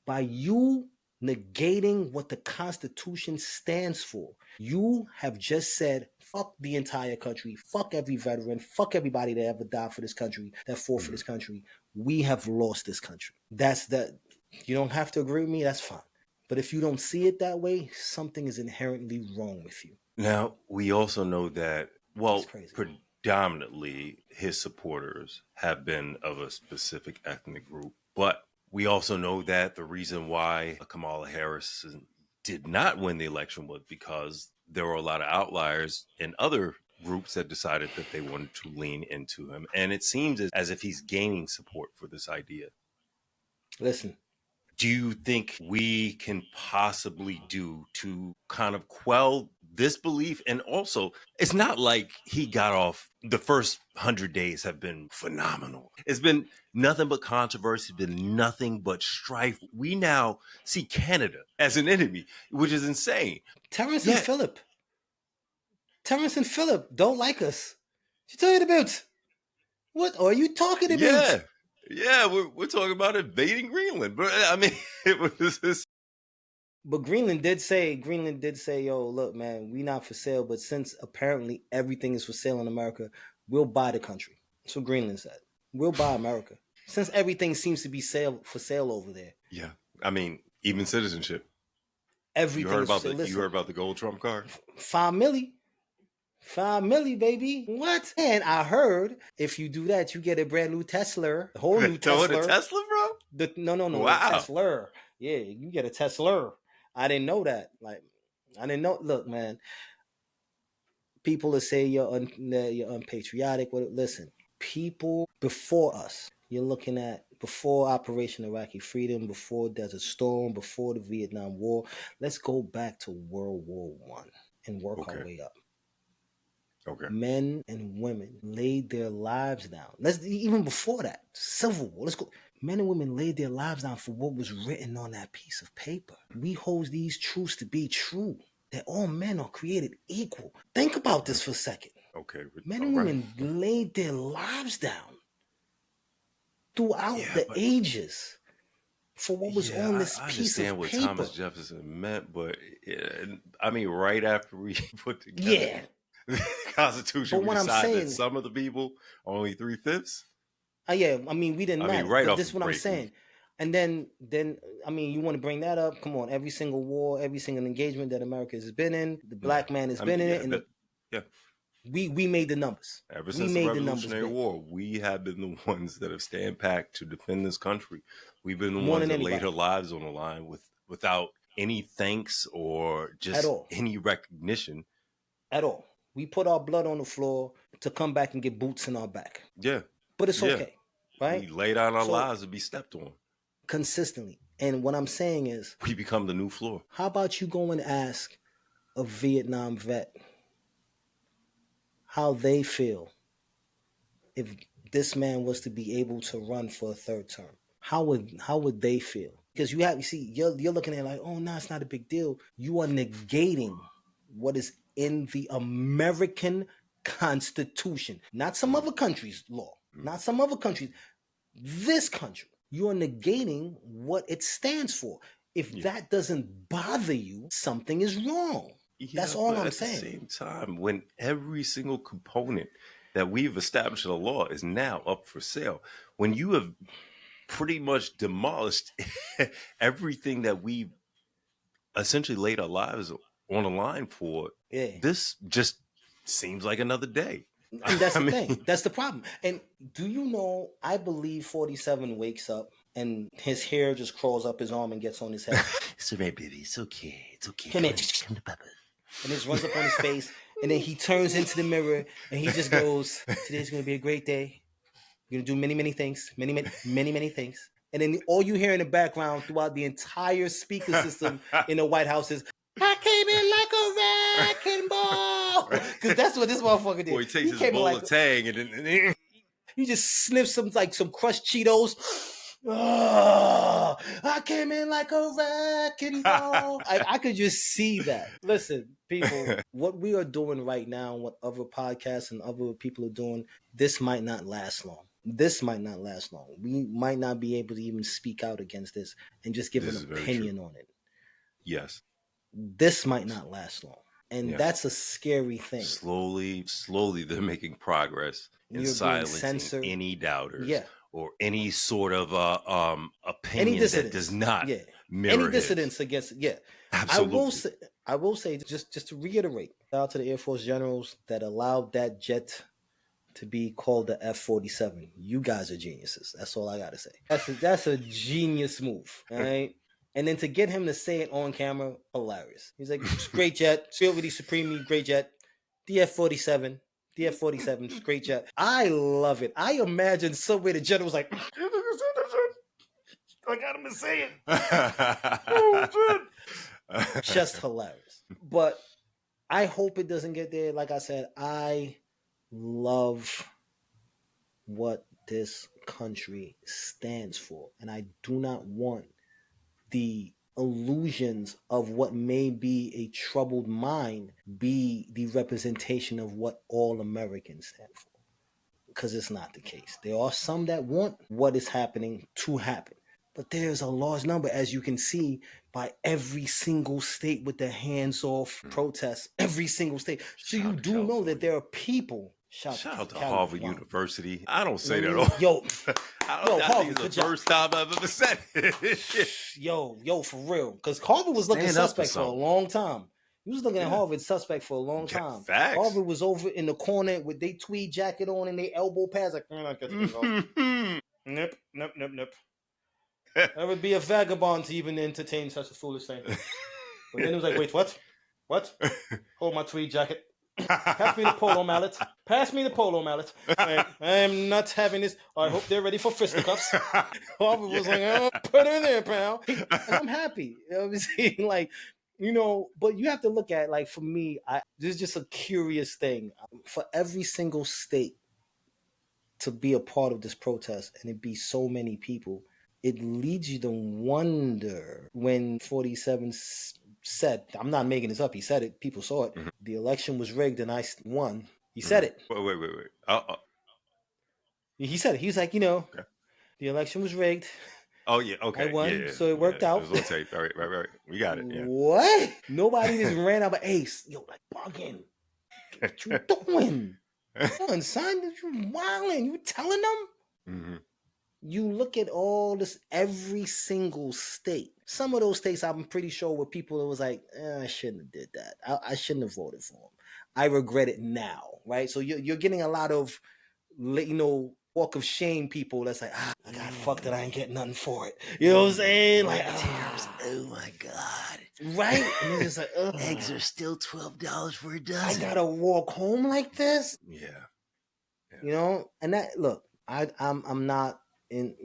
By you negating what the Constitution stands for, you have just said, fuck the entire country, fuck every veteran, fuck everybody that ever died for this country, that fought for this country. We have lost this country. That's that. You don't have to agree with me, that's fine. But if you don't see it that way, something is inherently wrong with you. Now, we also know that, predominantly his supporters have been of a specific ethnic group, but we also know that the reason why Kamala Harris did not win the election was because there were a lot of outliers in other groups that decided that they wanted to lean into him. And it seems as if he's gaining support for this idea. Listen. Do you think we can possibly do to kind of quell this belief? And also, it's not like he got off. The first 100 days have been phenomenal. It's been nothing but controversy, been nothing but strife. We now see Canada as an enemy, which is insane. Terrence and Phillip don't like us. What you talking about? What are you talking about? Yeah, we're talking about invading Greenland, but I mean, it was just. But Greenland did say, yo, look, man, we not for sale. But since apparently everything is for sale in America, we'll buy the country. That's what Greenland said. We'll buy America. Since everything seems to be for sale over there. Yeah, I mean, even citizenship. Everything. You heard about the gold Trump card? $5 million, baby. What? And I heard if you do that, you get a brand new Tesla. A whole new Tesla. The Tesla, bro? No. Wow. Tesla. Yeah, you get a Tesla. I didn't know that. Like, I didn't know. Look, man. People that say you're unpatriotic. Listen, people before us, you're looking at before Operation Iraqi Freedom, before Desert Storm, before the Vietnam War. Let's go back to World War One and work our Okay. way up. Okay. Men and women laid their lives down. Let's even before that, Civil War. Let's go. Men and women laid their lives down for what was written on that piece of paper. We hold these truths to be true. That all men are created equal. Think about this for a second. Okay. Men and women laid their lives down throughout the ages for what was on this piece of paper. I understand what Thomas Jefferson meant, but I mean, right after we put together the Constitution, we decided that some of the people are only 3/5. Yeah, I mean, we didn't matter. Right but off this is what I'm saying. And then, I mean, you want to bring that up? Come on, every single war, every single engagement that America has been in, the black man has been in it, and we made the numbers. Ever since the Revolutionary War, we have been the ones that have stand packed to defend this country. We've been the ones that laid our lives on the line without any thanks or just any recognition at all. We put our blood on the floor to come back and get boots in our back. Yeah, but it's okay, right? We lay down our lives to be stepped on consistently. And what I'm saying is, we become the new floor. How about you go and ask a Vietnam vet how they feel if this man was to be able to run for a third term? How would they feel? Because you're looking at it like, oh no, it's not a big deal. You are negating what is in the American Constitution, not some other country's law, not some other country's. This country, you are negating what it stands for. If that doesn't bother you, something is wrong. That's all I'm saying. At the same time, when every single component that we've established in the law is now up for sale, when you have pretty much demolished everything that we essentially laid our lives on the line for, this just seems like another day. And that's the thing. That's the problem. And do you know, I believe 47 wakes up and his hair just crawls up his arm and gets on his head. It's all right, baby. It's okay. It's okay. Come to Papa. And it runs up on his face. And then he turns into the mirror and he just goes, today's going to be a great day. You're going to do many, many things. Many, many, many, many things. And then all you hear in the background throughout the entire speaker system in the White House is, I came in like a wrecking ball. Because that's what this motherfucker did. Boy, he takes his bowl of Tang and then he just sniffs some crushed Cheetos. Oh, I came in like a wrecking ball. I could just see that. Listen, people, what we are doing right now, what other podcasts and other people are doing, this might not last long. This might not last long. We might not be able to even speak out against this and just give an opinion on it. Yes. This might not last long. And that's a scary thing. Slowly, they're making progress in silencing any doubters or any sort of opinion that does not mirror any dissidents against Absolutely. I will say just to reiterate, shout out to the Air Force generals that allowed that jet to be called the F-47. You guys are geniuses. That's all I got to say. That's a genius move, all right? And then to get him to say it on camera, hilarious. He's like, great jet, Silverty Supreme, great jet, the F-47, great jet. I love it. I imagine somewhere the general was like, I got him to say it. Oh, shit. Just hilarious. But I hope it doesn't get there. Like I said, I love what this country stands for. And I do not want the illusions of what may be a troubled mind be the representation of what all Americans stand for. Because it's not the case. There are some that want what is happening to happen. But there's a large number, as you can see, by every single state with the hands-off protests. Every single state. So you do know that there are people. Shout out to Harvard University. I don't say that all. Yo, Harvard, it's the first time I've ever said it. yo, for real. Because Harvard was looking suspect for a long time. He was looking at Harvard suspect for a long time. Facts. Harvard was over in the corner with their tweed jacket on and their elbow pads. Like, Nope. I would be a vagabond to even entertain such a foolish thing. But then it was like, wait, what? Hold my tweed jacket. Pass me the polo mallet. Pass me the polo mallet. I am not having this. I hope they're ready for fisticuffs. Harvey was like, oh, put it in there, pal. And I'm happy. You know what I'm saying? Like, but you have to look at, like, for me, this is just a curious thing. For every single state to be a part of this protest and it be so many people, it leads you to wonder when 47 said, I'm not making this up, he said it, people saw it, the election was rigged and I won. He said it. Wait. He said it. He was like, Okay. the election was rigged. Oh, yeah. Okay. I won, yeah. so it worked out. It was on tape. All right. We got it. Yeah. What? Nobody just ran out of Ace. Yo, like, bugging. What you doing? Son, you wilding. You telling them? Mm-hmm. You look at all this, every single state. Some of those states, I'm pretty sure, were people that was like, I shouldn't have did that. I shouldn't have voted for him. I regret it now, right? So you're getting a lot of, walk of shame people that's like, I got fucked and I ain't getting nothing for it. You know what I'm saying? Like, oh my God. Right? And it's just like, eggs are still $12 for a dozen. I gotta walk home like this? Yeah. And that, look, I'm not in,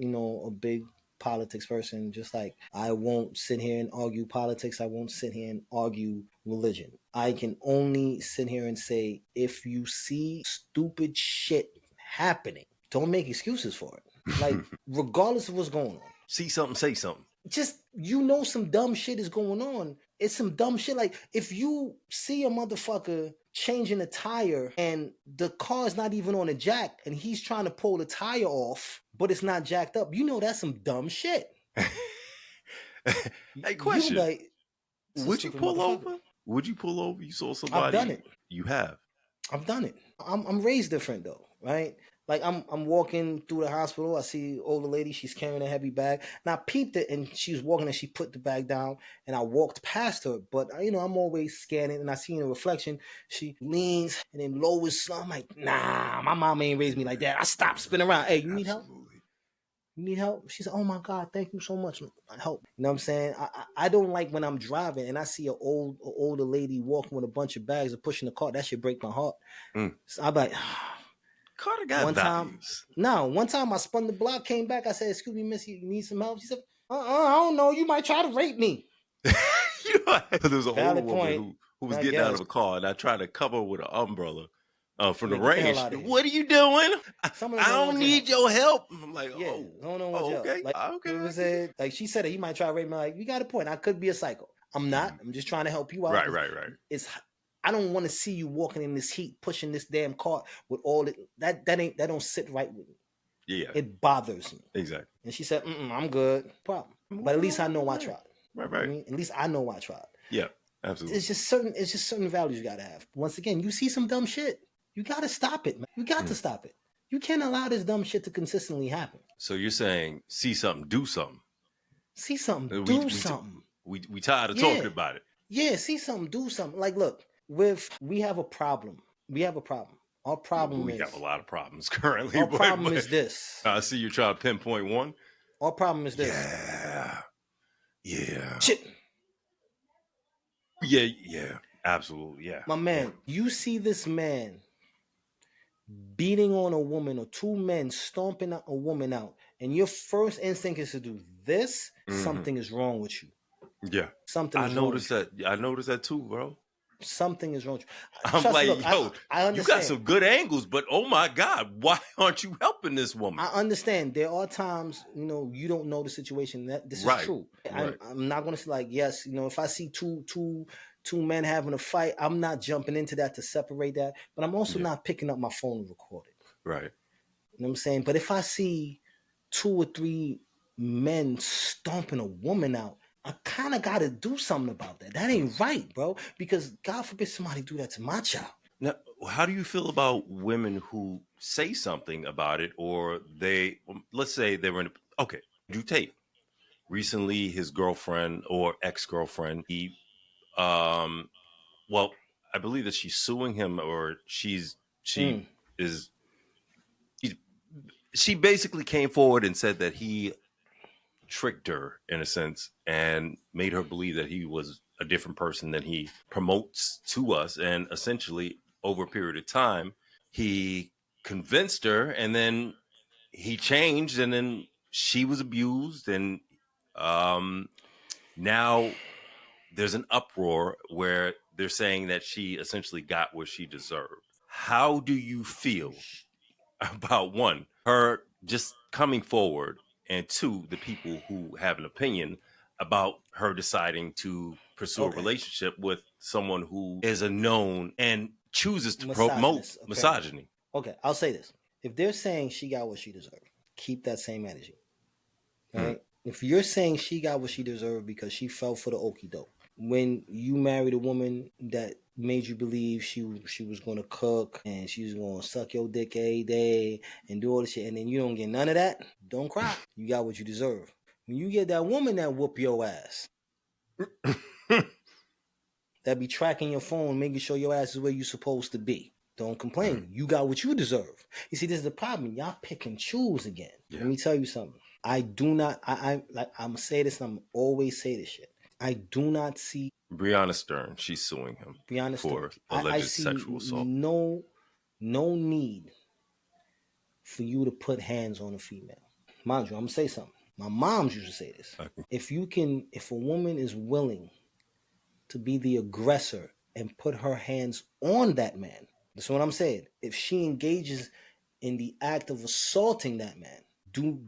a big politics person. Just like I won't sit here and argue politics. I won't sit here and argue religion. I can only sit here and say, if you see stupid shit happening, don't make excuses for it. Like, regardless of what's going on. See something, say something. Just, some dumb shit is going on. It's some dumb shit. Like, if you see a motherfucker changing a tire and the car's not even on a jack and he's trying to pull the tire off, but it's not jacked up, that's some dumb shit. Hey, question. Like, would you pull over? Would you pull over? You saw somebody? I've done it. You have? I've done it. I'm raised different though, right? Like, I'm walking through the hospital. I see older lady. She's carrying a heavy bag. And I peeped it, and she was walking, and she put the bag down, and I walked past her. But, I'm always scanning, and I see in the reflection, she leans and then lowers. I'm like, nah, my mom ain't raised me like that. I stopped spinning around. Hey, you need help? You need help? She said, oh, my God, thank you so much. Help. You know what I'm saying? I don't like when I'm driving, and I see an older lady walking with a bunch of bags or pushing the car. That should break my heart. So I'm like... Carter got values. One time I spun the block, came back. I said, excuse me, miss, you need some help? She said, I don't know. You might try to rape me. There was an older woman who was getting out of a car, and I tried to cover her with an umbrella from the rain. What are you doing? I don't need your help. I'm like, I don't know what okay. Like, okay. Like, she said, he might try to rape me. Like, you got a point. I could be a psycho. I'm not. I'm just trying to help you out. Right. I don't want to see you walking in this heat, pushing this damn cart with all that don't sit right with me. Yeah. It bothers me. Exactly. And she said, I'm good. Problem. But at least I know I tried. Right. At least I know I tried. Yeah, absolutely. It's just certain values you gotta have. Once again, you see some dumb shit, you gotta stop it, man. You got to stop it. You can't allow this dumb shit to consistently happen. So you're saying, see something, do something. See something, do something. We tired of talking about it. Yeah, see something, do something. Like, look, we have a problem. Our problem is... We have a lot of problems currently. Our problem is this. I see you're trying to pinpoint one. Our problem is this. Yeah. Shit. Yeah. Absolutely, yeah. My man, you see this man beating on a woman or two men stomping a woman out, and your first instinct is to do this, something is wrong with you. Yeah. I noticed that too, bro. Something is wrong. I'm like, yo, I understand. You got some good angles, but oh my God, why aren't you helping this woman? I understand. There are times, you don't know the situation. That this is true. Right. I'm not going to say like, yes, if I see two men having a fight, I'm not jumping into that to separate that. But I'm also not picking up my phone and recording. Right. You know what I'm saying? But if I see 2 or 3 men stomping a woman out, I kind of got to do something about that. That ain't right, bro. Because God forbid somebody do that to my child. Now, how do you feel about women who say something about it, or let's say they were in, do tape. Recently, his girlfriend or ex-girlfriend, I believe that she's suing him, or she basically came forward and said that he tricked her in a sense and made her believe that he was a different person than he promotes to us, and essentially over a period of time, he convinced her, and then he changed, and then she was abused, and now there's an uproar where they're saying that she essentially got what she deserved. How do you feel about, one, her just coming forward, and two, the people who have an opinion about her deciding to pursue a relationship with someone who is a known and chooses to promote misogyny? Okay, I'll say this. If they're saying she got what she deserved, keep that same energy. Right? If you're saying she got what she deserved because she fell for the okie doke, when you married a woman that made you believe she was going to cook and she was going to suck your dick every day and do all this shit, and then you don't get none of that, don't cry. You got what you deserve. When you get that woman that whoop your ass, that be tracking your phone, making sure your ass is where you're supposed to be, don't complain. You got what you deserve. You see, this is the problem. Y'all pick and choose again. Yeah. Let me tell you something. I do not. I'm gonna say this. And I'm always say this shit. I do not see Breonna Stern. She's suing him for alleged sexual assault. No need for you to put hands on a female. Mind you, I'm gonna say something. My moms used to say this. Okay. If a woman is willing to be the aggressor and put her hands on that man, that's what I'm saying. If she engages in the act of assaulting that man,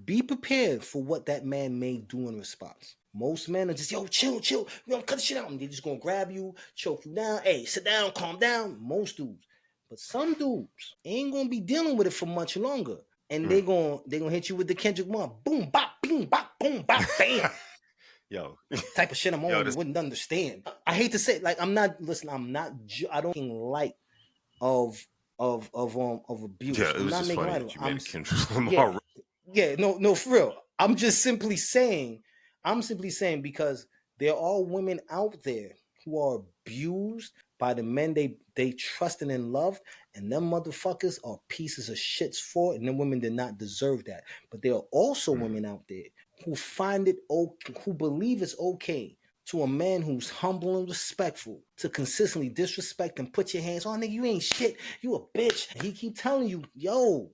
be prepared for what that man may do in response. Most men are just, yo, chill. We don't cut the shit out. And they're just going to grab you, choke you down. Hey, sit down, calm down. Most dudes. But some dudes ain't going to be dealing with it for much longer. And they're going to hit you with the Kendrick Lamar. Boom, bop, boom, bop, boom, bop, bam. Yo. Type of shit I'm on, you wouldn't understand. I hate to say it. Like, I don't like of abuse. Yeah, it was just funny that you made Kendrick Lamar. Yeah, no, for real. I'm simply saying because there are women out there who are abused by the men they trusted and loved, and them motherfuckers are pieces of shits for it, and them women did not deserve that. But there are also women out there who find it okay, who believe it's okay to a man who's humble and respectful to consistently disrespect and put your hands on, nigga, you ain't shit, you a bitch. And he keep telling you, yo,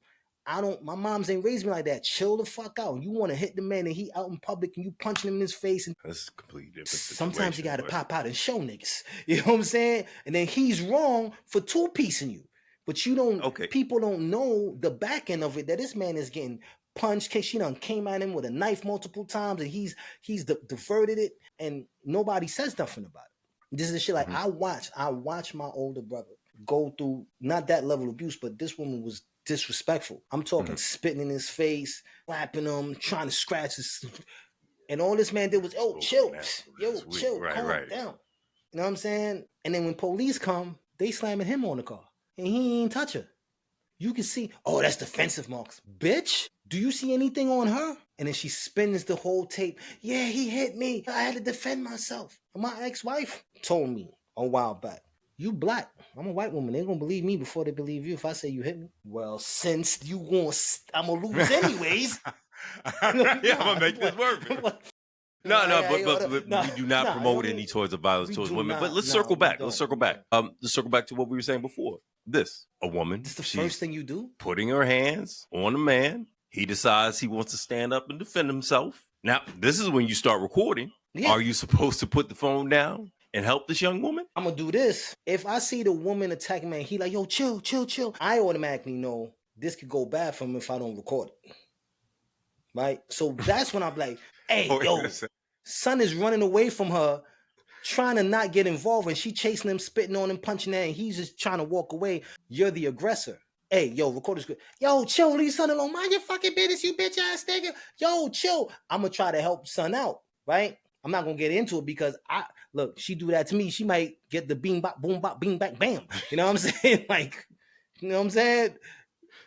my moms ain't raised me like that. Chill the fuck out. You want to hit the man and he out in public and you punching him in his face. And that's a completely different situation. Sometimes you got to pop out and show niggas. You know what I'm saying? And then he's wrong for two-piecing you. But you don't, people don't know the back end of it, that this man is getting punched. She done came at him with a knife multiple times and he's diverted it and nobody says nothing about it. This is the shit like I watched my older brother go through not that level of abuse, but this woman was disrespectful. I'm talking spitting in his face, slapping him, trying to scratch his, and all this man did was, chill, calm down. You know what I'm saying? And then when police come, they slamming him on the car, and he ain't touch her. You can see, that's defensive marks, bitch. Do you see anything on her? And then she spins the whole tape. Yeah, he hit me. I had to defend myself. And my ex-wife told me a while back, you black. I'm a white woman. They're going to believe me before they believe you if I say you hit me. Well, since I'm going to lose anyways. I'm going to make this work. But we do not promote any towards of violence towards women. But let's circle back. Let's circle back to what we were saying before. A woman. This is the first thing you do? Putting her hands on a man. He decides he wants to stand up and defend himself. Now, this is when you start recording. Yeah. Are you supposed to put the phone down and help this young woman? I'm going to do this. If I see the woman attacking me, he like, yo, chill. I automatically know this could go bad for him if I don't record it. Right? So that's when I'm like, hey, son is running away from her, trying to not get involved, and she chasing him, spitting on him, punching her, and he's just trying to walk away. You're the aggressor. Hey, record this. Yo, chill, leave son alone. Mind your fucking business, you bitch ass nigga. Yo, chill. I'm going to try to help son out, right? I'm not going to get into it because she do that to me. She might get the beam bop, boom bop, beam back, bam. You know what I'm saying? Like, you know what I'm saying?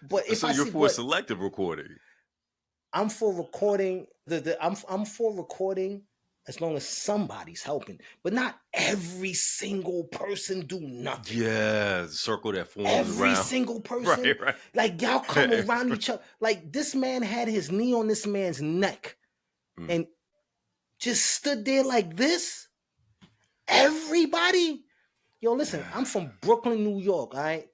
But if you're for selective recording. I'm for recording. I'm for recording as long as somebody's helping, but not every single person do nothing. Yeah, the circle that forms every around. Single person. Right. Like y'all come around each other. Like this man had his knee on this man's neck and just stood there like this. Everybody. Yo, listen, I'm from Brooklyn, New York, all right?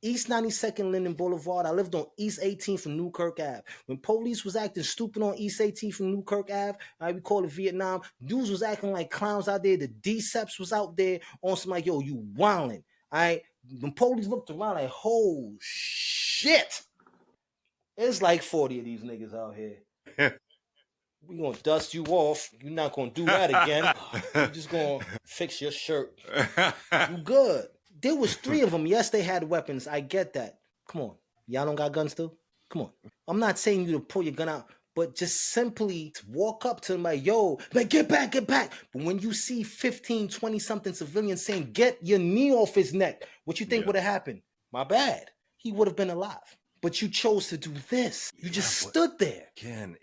East 92nd Linden Boulevard. I lived on East 18th from Newkirk Ave. When police was acting stupid on East 18th from Newkirk Ave, we call it Vietnam, dudes was acting like clowns out there. The D-Seps was out there on some like, yo, you wildin', all right? When police looked around like, oh, shit. There's like 40 of these niggas out here. We gonna dust you off. You're not gonna do that again. You're just gonna fix your shirt. You good. There was 3 of them. Yes, they had weapons. I get that. Come on. Y'all don't got guns still? Come on. I'm not saying you to pull your gun out, but just simply walk up to them like, yo, like, get back, get back. But when you see 15, 20-something civilians saying, get your knee off his neck, what you think would have happened? My bad. He would have been alive. But you chose to do this. You just stood there. Again,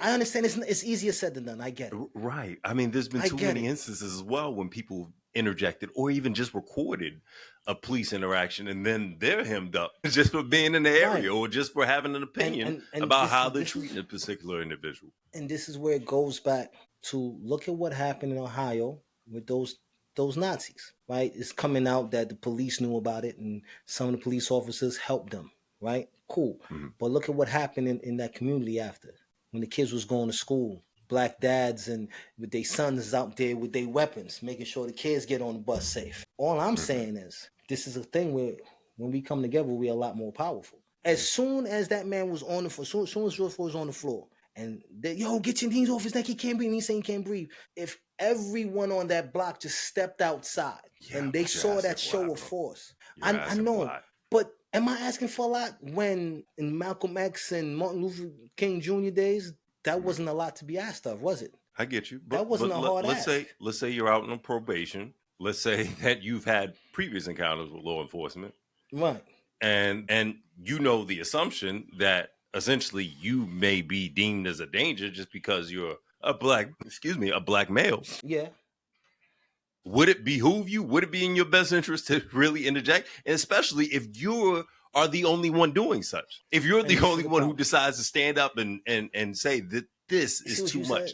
I understand it's easier said than done. I get it. Right. I mean, there's been too many instances as well when people interjected or even just recorded a police interaction and then they're hemmed up just for being in the area or just for having an opinion about how they're treating a particular individual. And this is where it goes back to look at what happened in Ohio with those Nazis, right? It's coming out that the police knew about it and some of the police officers helped them, right? Cool. Mm-hmm. But look at what happened in that community after. When the kids was going to school, black dads and with their sons out there with their weapons, making sure the kids get on the bus safe. All I'm saying is, this is a thing where when we come together, we're a lot more powerful. As soon as that man was on the floor, as soon as George Floyd was on the floor, and yo, get your knees off his neck, he can't breathe, he's saying he can't breathe. If everyone on that block just stepped outside and they saw that show of force, I know, but am I asking for a lot when in Malcolm X and Martin Luther King Jr. days, that wasn't a lot to be asked of, was it? I get you. That wasn't a hard ask. Let's say you're out on probation. Let's say that you've had previous encounters with law enforcement. Right. And you know the assumption that essentially you may be deemed as a danger just because you're a black male. Yeah. Would it behoove you? Would it be in your best interest to really interject? And especially if you are the only one doing such. If you're the only one who decides to stand up and say that this is too much,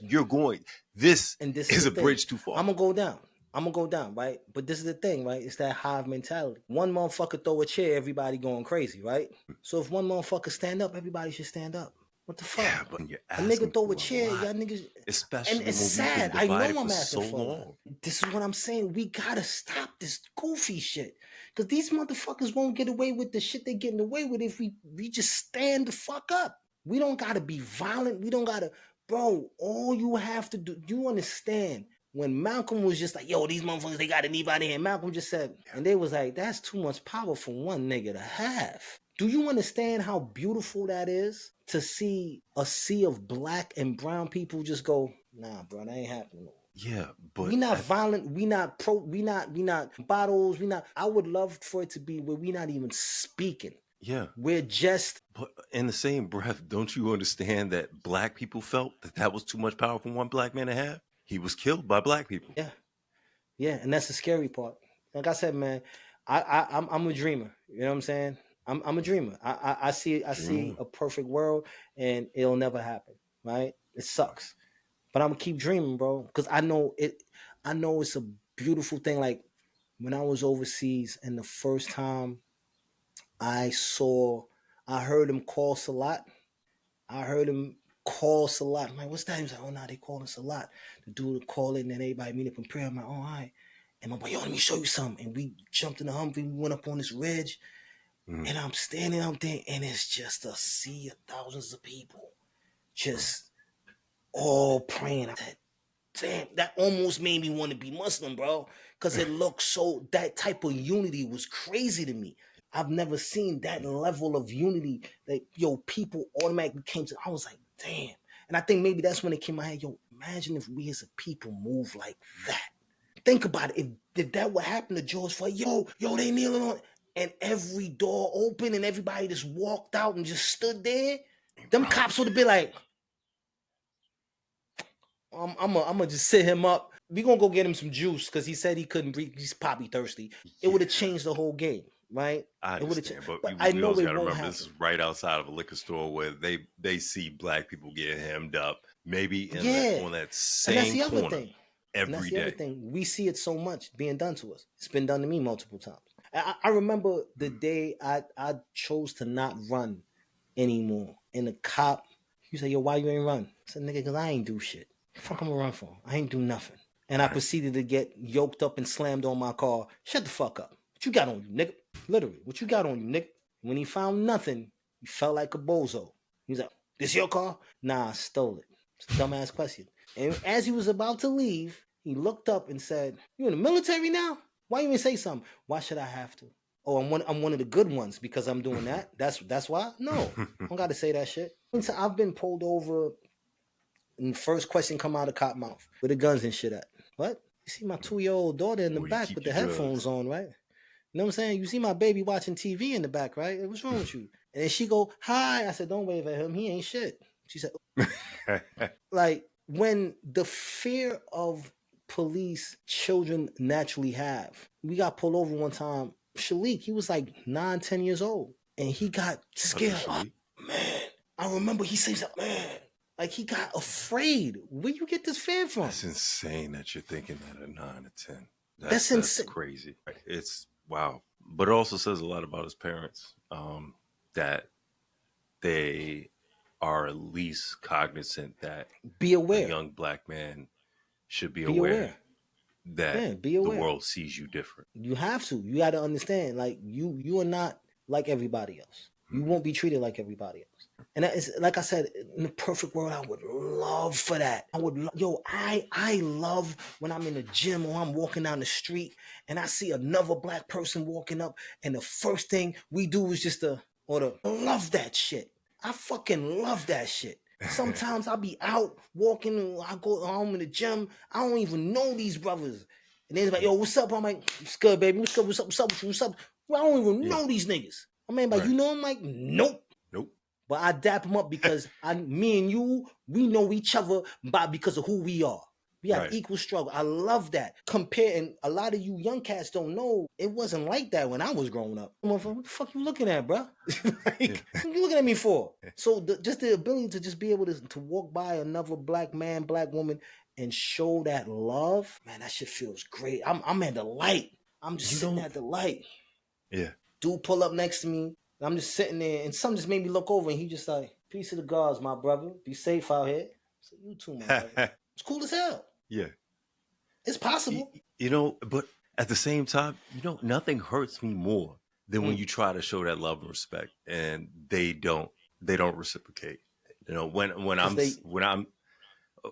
this is a bridge too far. I'm going to go down, right? But this is the thing, right? It's that hive mentality. One motherfucker throw a chair, everybody going crazy, right? So if one motherfucker stand up, everybody should stand up. What the fuck? Yeah, but a nigga throw a chair, y'all niggas. Especially and it's sad. I know I'm asking for it. This is what I'm saying. We gotta stop this goofy shit. Because these motherfuckers won't get away with the shit they're getting away with if we just stand the fuck up. We don't gotta be violent. We don't gotta, bro, all you have to do, you understand. When Malcolm was just like, yo, these motherfuckers, they got to leave out of here. Malcolm just said, and they was like, that's too much power for one nigga to have. Do you understand how beautiful that is? To see a sea of black and brown people just go, nah, bro, that ain't happening. Yeah, but we not violent. We not bottles. I would love for it to be where we not even speaking. Yeah. We're just. But in the same breath, don't you understand that black people felt that was too much power for one black man to have? He was killed by black people. Yeah. Yeah, and that's the scary part. Like I said, man, I'm a dreamer. You know what I'm saying? I'm a dreamer. I see a perfect world and it'll never happen, right? It sucks. But I'm gonna keep dreaming, bro, because I know it's a beautiful thing. Like when I was overseas and the first time I heard him call Salat. I'm like, what's that? He was like, oh, no, they call him Salat. The dude call in and everybody meet up in prayer. I'm like, oh, all right. And my boy, yo, let me show you something. And we jumped in the Humvee. We went up on this ridge. Mm-hmm. And I'm standing out there, and it's just a sea of thousands of people just all praying. I said, damn, that almost made me want to be Muslim, bro, because it looked so, that type of unity was crazy to me. I've never seen that level of unity that, yo, people automatically came to. I was like, damn. And I think maybe that's when it came to my head, yo, imagine if we as a people move like that. Think about it. If that would happen to George Floyd, yo, they kneeling on, and every door opened and everybody just walked out and just stood there, them cops would have been like, I'm gonna just sit him up. We gonna go get him some juice because he said he couldn't breathe. He's probably thirsty. It would have changed the whole game. Right, I understand, but I know we gotta remember this is right outside of a liquor store where they see black people get hemmed up. Maybe on that same corner. And that's the other thing. And that's every the other day. thing. We see it so much being done to us. It's been done to me multiple times. I remember the day I chose to not run anymore. And the cop, he said, yo, why you ain't run? I said, nigga, because I ain't do shit. The fuck I'm gonna run for? I ain't do nothing. And I proceeded to get yoked up and slammed on my car. Shut the fuck up. What you got on you, nigga? Literally, what you got on you, nigga? When he found nothing, he felt like a bozo. He's like, this your car? Nah, I stole it. It's a dumbass question. And as he was about to leave, he looked up and said, you in the military now? Why you ain't say something? Why should I have to? Oh, I'm one of the good ones because I'm doing that. That's why? No. I don't gotta say that shit. So I've been pulled over and the first question come out of cop mouth. Where the guns and shit at? What? You see my 2-year-old daughter in the Where you back keep with the your headphones drugs. on, right? You know what I'm saying? You see my baby watching TV in the back, right? What's wrong with you? And then she go, hi. I said, don't wave at him. He ain't shit. She said, like, when the fear of police children naturally have. We got pulled over one time. Shalik, he was like 9, 10 years old. And he got scared. Oh, man. I remember he said, man, like he got afraid. Where you get this fear from? That's insane that you're thinking that at 9 or 10. That's That's insane. crazy. It's wow. But it also says a lot about his parents, that they are at least cognizant that Be a aware. young black man should be Be aware aware. that Yeah, be the aware. world sees you different. You have to. You got to understand, like you are not like everybody else. You won't be treated like everybody else. And that is, like I said, in the perfect world, I would love for that. I love when I'm in the gym or I'm walking down the street and I see another black person walking up, and the first thing we do is just love that shit. I fucking love that shit. Sometimes I'll be out walking and I go home in the gym. I don't even know these brothers. And they're like, yo, what's up? I'm like, what's good, baby? What's good? What's up? What's up with you? What's up? Well, I don't even know these niggas. I mean, like, Right. you know, I'm like, nope. But I dap them up because me and you, we know each other because of who we are. We have equal struggle. I love that. And a lot of you young cats don't know, it wasn't like that when I was growing up. What the fuck you looking at, bro? What you looking at me for? So just the ability to just be able to walk by another black man, black woman, and show that love, man, that shit feels great. I'm at the light. I'm just sitting at the light. Yeah. Dude pull up next to me. I'm just sitting there, and something just made me look over, and he just like, peace to the gods, my brother. Be safe out here. So you too, my brother. It's cool as hell. Yeah. It's possible. You know, but at the same time, you know, nothing hurts me more than when you try to show that love and respect and they don't reciprocate. You know, when I'm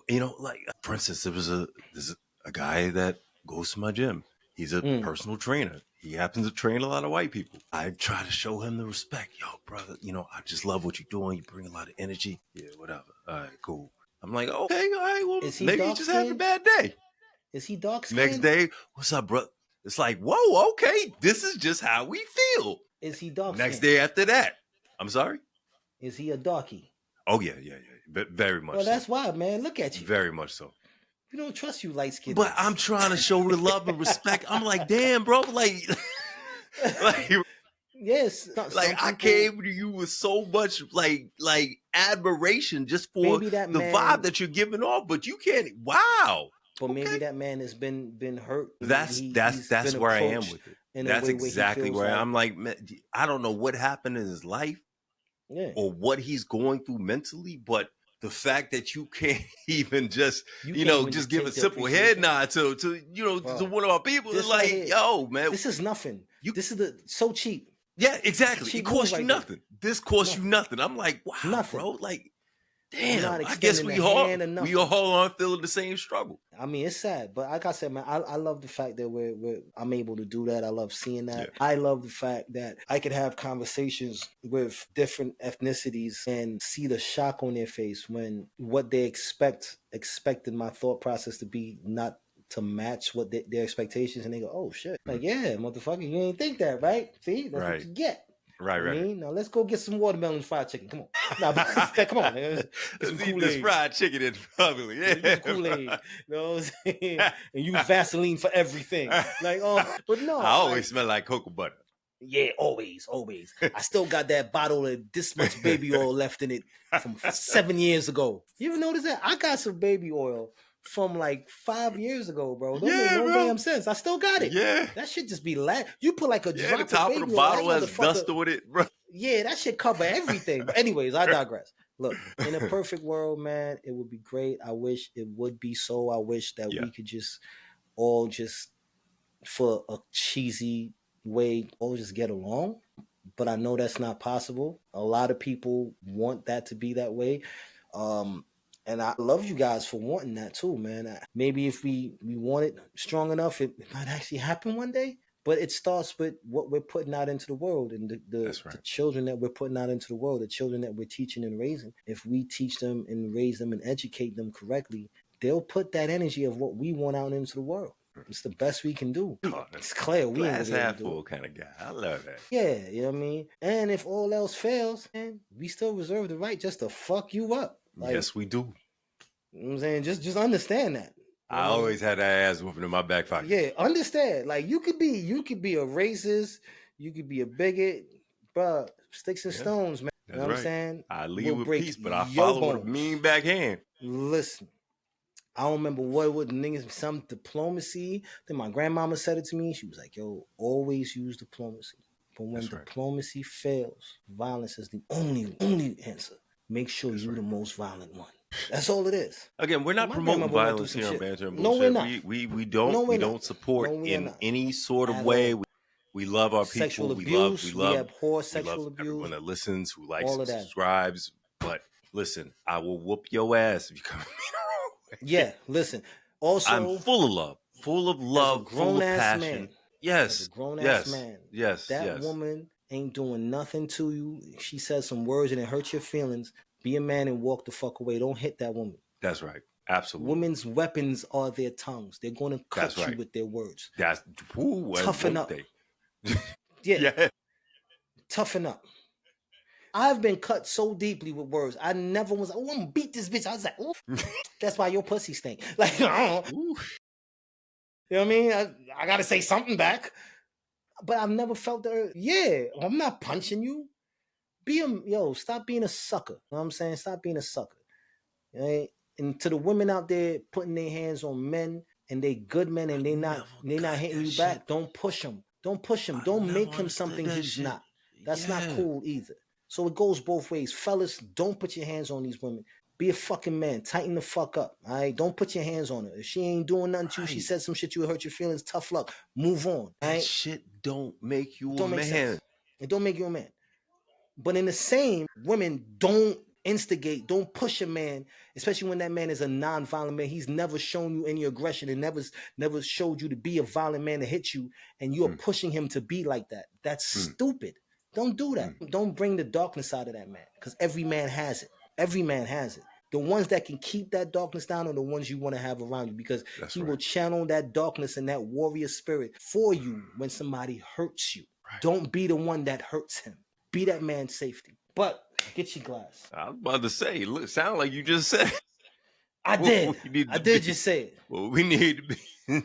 you know, like for instance, there's a guy that goes to my gym. He's a personal trainer. He happens to train a lot of white people. I try to show him the respect. Yo, brother, you know, I just love what you're doing. You bring a lot of energy. Yeah, whatever. All right, cool. I'm like, okay, all right, well, maybe you just having a bad day. Is he dark skinned? Next day, what's up, bro? It's like, whoa, okay, this is just how we feel. Is he dark Next day after that, I'm sorry? Is he a darkie? Oh, yeah. Very much well, that's why, man. Look at you. Very much so. We don't trust you light skinned. But I'm trying to show the love and respect. I'm like, damn, bro, like yes. Like I came to you with so much like admiration just for the vibe that you're giving off, but you can't. Wow. But maybe that man has been hurt. That's where I am with it. That's exactly where I'm like, man, I don't know what happened in his life or what he's going through mentally, but the fact that you can't even just, just give a simple head nod to to one of our people is like, right, yo, man, this is nothing. This is so cheap. Yeah, exactly. It costs you nothing. This costs you nothing. I'm like, wow, bro, like, damn. I guess we all aren't feeling the same struggle. I mean, it's sad, but like I said, man, I love the fact that I'm able to do that. I love seeing that. Yeah. I love the fact that I could have conversations with different ethnicities and see the shock on their face when what they expected my thought process to be not to match what their expectations, and they go, "Oh shit!" Like, yeah, motherfucker, you ain't think that, right? See, that's what you get. Right. I mean, now let's go get some watermelon fried chicken. Come on, come on. Let's eat this fried chicken in public. Yeah, Kool-Aid. You know what I'm saying? And use Vaseline for everything. Like, but no, I always smell like cocoa butter. Yeah, always. I still got that bottle of this much baby oil left in it from 7 years ago. You ever notice that? I got some baby oil from like 5 years ago, bro. Don't make Yeah, no bro. damn sense. I still got it. Yeah. That shit just be You put like a Yeah, drop the of top of baby the oil, bottle that has dust motherfucker. on it, bro. Yeah, that shit cover everything. But anyways, I digress. Look, in a perfect world, man, it would be great. I wish it would be so. I wish that we could just all just, for a cheesy way, all just get along. But I know that's not possible. A lot of people want that to be that way. Um, and I love you guys for wanting that too, man. Maybe if we want it strong enough, it might actually happen one day. But it starts with what we're putting out into the world, and That's right. the children that we're putting out into the world, the children that we're teaching and raising. If we teach them and raise them and educate them correctly, they'll put that energy of what we want out into the world. It's the best we can do. It's clear we ain't Glass gonna be able half to do full it. kind of guy. I love that. Yeah, you know what I mean? And if all else fails, man, we still reserve the right just to fuck you up. Like, Yes, we do. you know what I'm saying? Just understand that. I always had that ass whooping in my back pocket. Yeah, understand. Like you could be a racist, you could be a bigot, bruh. Sticks and stones, man. You know what I'm saying? I leave We'll with break peace, but I your follow with a bones. mean backhand. Listen, I don't remember what niggas, some diplomacy. Then my grandmama said it to me. She was like, yo, always use diplomacy. But when diplomacy fails, violence is the only answer. Make sure you're the most violent one. That's all it is. Again, we're not promoting violence here on Banter and Bullshit. No, we're not. We don't support in any sort of way. We love our sexual people. Abuse, we abhor sexual abuse. Everyone that listens, who likes, and subscribes. But listen, I will whoop your ass if you come at me the wrong way. Yeah, listen. Also, I'm full of love, full of passion. Man, yes, as a grown ass man. Yes, that woman ain't doing nothing to you. She says some words and it hurts your feelings. Be a man and walk the fuck away. Don't hit that woman. That's right. Absolutely. Women's weapons are their tongues. They're going to cut you with their words. Toughen up. Yeah. Toughen up. I've been cut so deeply with words. I never was, I'm going to beat this bitch. I was like, ooh, that's why your pussy stink. Like, you know what I mean? I got to say something back. But I've never felt that. Yeah, I'm not punching you. Stop being a sucker. You know what I'm saying? Stop being a sucker. Right? And to the women out there putting their hands on men and they good men and they not hitting you back, don't push them. Don't push him. Don't make him something he's not. That's not cool either. So it goes both ways. Fellas, don't put your hands on these women. Be a fucking man. Tighten the fuck up. All right? Don't put your hands on her. If she ain't doing nothing to you, she said some shit, you hurt your feelings. Tough luck. Move on. All right? That shit don't make you a man. Sense. It don't make you a man. But in the same, women don't instigate, don't push a man, especially when that man is a non-violent man. He's never shown you any aggression and never showed you to be a violent man to hit you, and you're pushing him to be like that. That's stupid. Don't do that. Don't bring the darkness out of that man, because every man has it. Every man has it. The ones that can keep that darkness down are the ones you want to have around you, because he will channel that darkness and that warrior spirit for you when somebody hurts you. Right. Don't be the one that hurts him. Be that man's safety. But get your glass. I was about to say, look, sound like you just said. I did just say it. Well, we need to be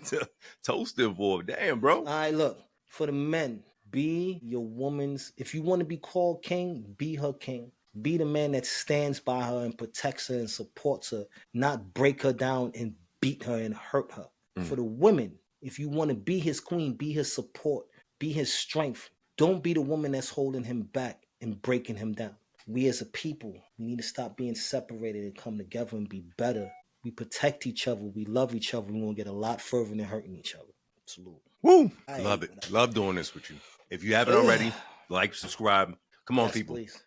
toasted for. Damn, bro. All right, look. For the men, be your woman's. If you want to be called king, be her king. Be the man that stands by her and protects her and supports her, not break her down and beat her and hurt her. For the women, if you want to be his queen, be his support, be his strength. Don't be the woman that's holding him back and breaking him down. We as a people, we need to stop being separated and come together and be better. We protect each other. We love each other. We're going to get a lot further than hurting each other. Absolutely. Woo! Love it. Love doing this with you. If you haven't already, like, subscribe. Come on, people. Please.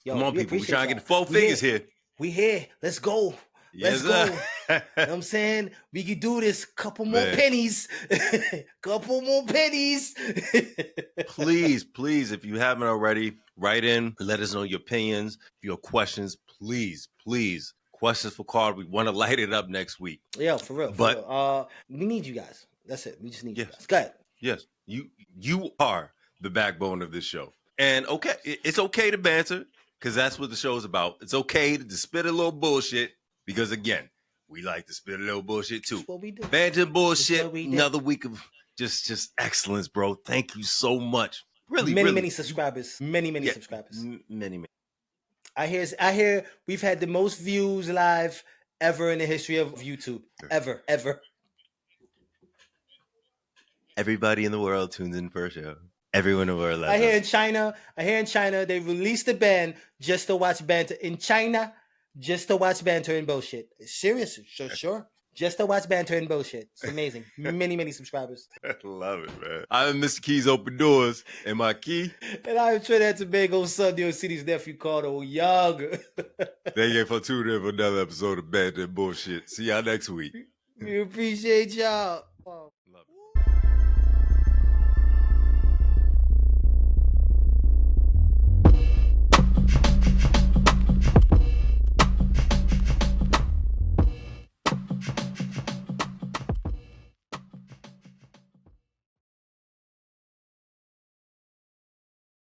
Yo, come on, people. We're trying to get the 4 figures here. We here. Let's go. Let's go. You know what I'm saying? We can do this. Couple more pennies. Couple more pennies. Please, if you haven't already, write in. Let us know your opinions, your questions. Please. Questions for Carl. We want to light it up next week. Yeah, for real. We need you guys. That's it. We just need you guys. Go ahead. Yes. You are the backbone of this show. And it's okay to banter, because that's what the show's about. It's okay to spit a little bullshit. Because again, we like to spit a little bullshit too. That's what we do. Banter bullshit. Another week of just excellence, bro. Thank you so much. Really, many subscribers. Many subscribers. Many. I hear we've had the most views live ever in the history of YouTube. Ever. Everybody in the world tunes in for a show. Everyone in the world loves I hear us. in China, they released a band just to watch Banter. In China, just to watch Banter and Bullshit. Serious? Sure. Just to watch Banter and Bullshit. It's amazing. many subscribers. I love it, man. I'm Mr. Keys Open Doors, and my key. And I'm Trinidad Tobago's son, New York City's nephew, called Young. Thank you for tuning in for another episode of Banter and Bullshit. See y'all next week. We appreciate y'all.